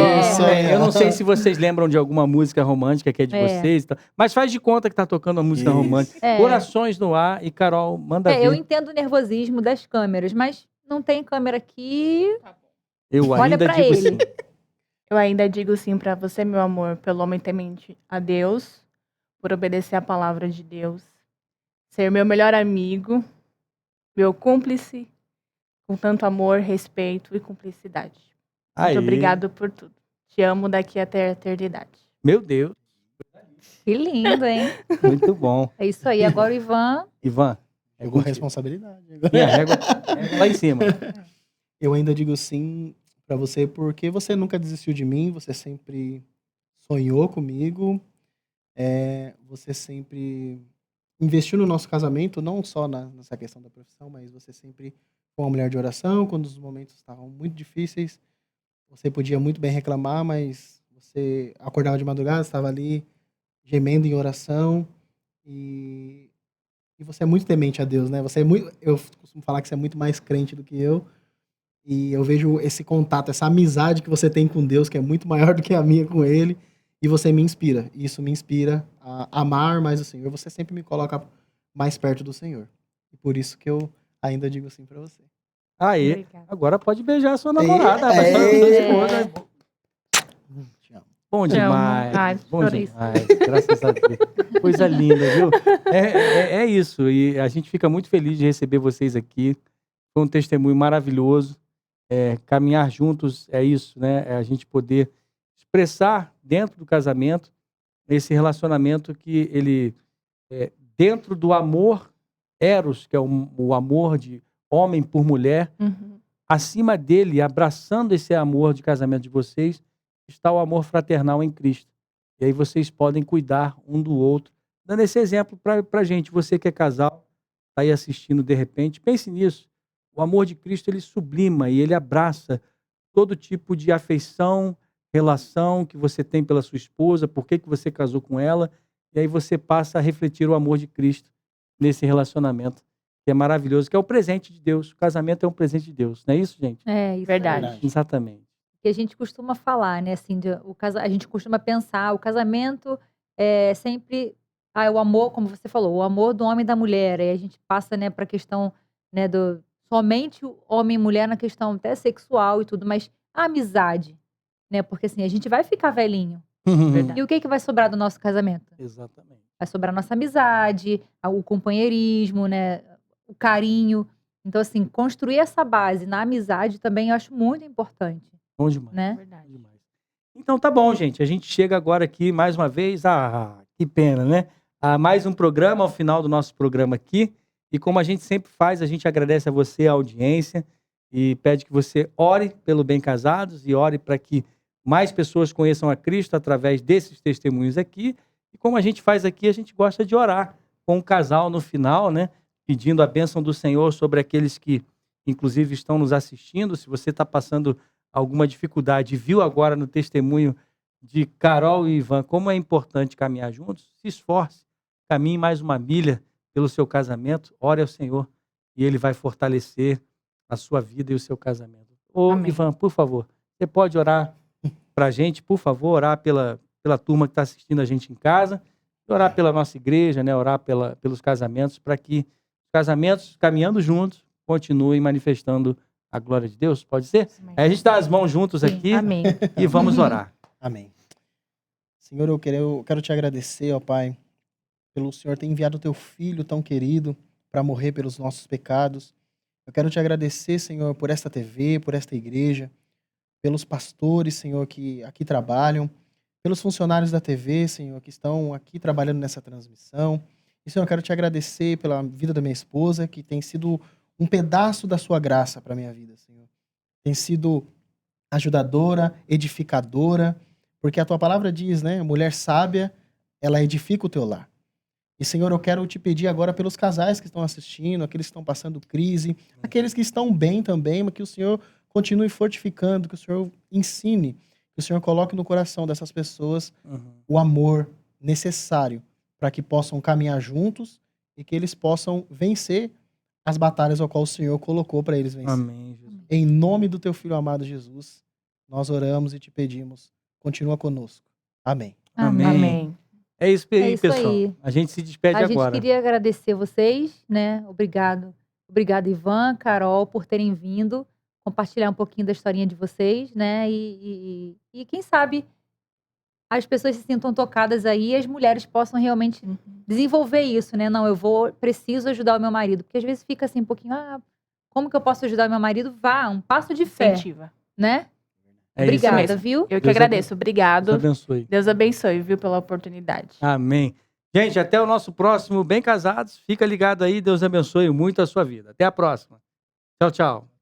Eu não sei se vocês lembram de alguma música romântica que é de É. vocês, tá? Mas faz de conta que tá tocando uma música Isso. romântica. É. Corações no ar e Carol, manda ver. Eu entendo o nervosismo das câmeras, mas não tem câmera aqui. Eu Olha ainda pra digo ele. sim. Eu ainda digo sim pra você, meu amor, pelo homem temente a Deus, por obedecer a palavra de Deus, ser meu melhor amigo, meu cúmplice, com tanto amor, respeito e cumplicidade. Aí. Muito obrigado por tudo. Te amo daqui até a eternidade. Meu Deus, Que lindo, hein? muito bom. É isso aí. Agora o Ivan. Ivan, é Jogou contigo. responsabilidade. Minha régua é lá em cima. Eu ainda digo sim pra você porque você nunca desistiu de mim, você sempre sonhou comigo, você sempre investiu no nosso casamento, não só nessa questão da profissão, mas você sempre foi uma mulher de oração, quando os momentos estavam muito difíceis, você podia muito bem reclamar, mas você acordava de madrugada, estava ali gemendo em oração e você é muito temente a Deus, né? Você é muito, eu costumo falar que você é muito mais crente do que eu. E eu vejo esse contato, essa amizade que você tem com Deus, que é muito maior do que a minha com Ele, e você me inspira. E isso me inspira a amar mais o Senhor. Você sempre me coloca mais perto do Senhor. E por isso que eu ainda digo sim pra você. Aí, Obrigada. agora pode beijar a sua namorada, rapaz. Sua esposa. Te amo. Bom Te amo. demais. Ai, Bom chorei. demais. Graças a Deus. Coisa linda, viu? É isso. E a gente fica muito feliz de receber vocês aqui. Foi um testemunho maravilhoso. Caminhar juntos é isso, né? É a gente poder expressar dentro do casamento esse relacionamento que ele, dentro do amor eros, que é o amor de homem por mulher, Uhum. acima dele, abraçando esse amor de casamento de vocês, está o amor fraternal em Cristo. E aí vocês podem cuidar um do outro, dando esse exemplo para gente. Você que é casal, está aí assistindo de repente, pense nisso. O amor de Cristo, ele sublima e ele abraça todo tipo de afeição, relação que você tem pela sua esposa, por que você casou com ela, e aí você passa a refletir o amor de Cristo nesse relacionamento. que é maravilhoso, que é o presente de Deus. O casamento é um presente de Deus, não é isso, gente? É, isso Verdade. aí. Exatamente. Que a gente costuma falar, né, assim, a gente costuma pensar, o casamento é sempre, o amor, como você falou, o amor do homem e da mulher, aí a gente passa, né, pra questão, né, do somente o homem e mulher na questão até sexual e tudo, mas a amizade, né, porque assim, a gente vai ficar velhinho, Verdade. e o que que vai sobrar do nosso casamento? Exatamente. Vai sobrar a nossa amizade, o companheirismo, né, o carinho. Então assim, construir essa base na amizade também eu acho muito importante, Bom demais. né. Verdade. Demais. Então tá bom, gente. A gente chega agora aqui mais uma vez. Que pena, né? A mais um programa, ao final do nosso programa aqui. E como a gente sempre faz, a gente agradece a você, a audiência, e pede que você ore pelo Bem Casados e ore para que mais pessoas conheçam a Cristo através desses testemunhos aqui. E como a gente faz aqui, a gente gosta de orar com o casal no final, né? Pedindo a bênção do Senhor sobre aqueles que, inclusive, estão nos assistindo. Se você está passando alguma dificuldade, viu agora no testemunho de Carol e Ivan como é importante caminhar juntos, se esforce, caminhe mais uma milha pelo seu casamento, ore ao Senhor e Ele vai fortalecer a sua vida e o seu casamento. Amém. Ivan, por favor, você pode orar para a gente, por favor, orar pela turma que está assistindo a gente em casa, orar pela nossa igreja, né? Orar pelos casamentos, para que os casamentos, caminhando juntos, continuem manifestando a glória de Deus, pode ser? Aí a gente dá as mãos juntos Sim. aqui Amém. e vamos orar. Amém. Senhor, eu quero te agradecer, ó Pai, pelo Senhor ter enviado o teu Filho tão querido para morrer pelos nossos pecados. Eu quero te agradecer, Senhor, por esta TV, por esta igreja, pelos pastores, Senhor, que aqui trabalham, pelos funcionários da TV, Senhor, que estão aqui trabalhando nessa transmissão. E, Senhor, eu quero te agradecer pela vida da minha esposa, que tem sido um pedaço da sua graça para a minha vida, Senhor. Tem sido ajudadora, edificadora, porque a tua palavra diz, né? Mulher sábia, ela edifica o teu lar. E, Senhor, eu quero te pedir agora pelos casais que estão assistindo, aqueles que estão passando crise, aqueles que estão bem também, mas que o Senhor continue fortificando, que o Senhor ensine, que o Senhor coloque no coração dessas pessoas o amor necessário para que possam caminhar juntos e que eles possam vencer as batalhas ao qual o Senhor colocou para eles vencer. Amém, Jesus. Em nome do teu Filho amado Jesus, nós oramos e te pedimos. Continua conosco. Amém. Amém. Amém. É isso aí, É isso pessoal. aí. A gente se despede A gente agora. queria agradecer vocês, né? Obrigado. Obrigado, Ivan, Carol, por terem vindo compartilhar um pouquinho da historinha de vocês, né? E quem sabe as pessoas se sintam tocadas aí e as mulheres possam realmente desenvolver isso, né? Não, preciso ajudar o meu marido. Porque às vezes fica assim um pouquinho, como que eu posso ajudar o meu marido? Vá, um passo de fé, Incentiva. né? É isso Obrigada, mesmo. viu? Eu que Deus agradeço. Deus Obrigado. abençoe. Deus abençoe, viu, pela oportunidade. Amém. Gente, até o nosso próximo Bem Casados. Fica ligado aí. Deus abençoe muito a sua vida. Até a próxima. Tchau, tchau.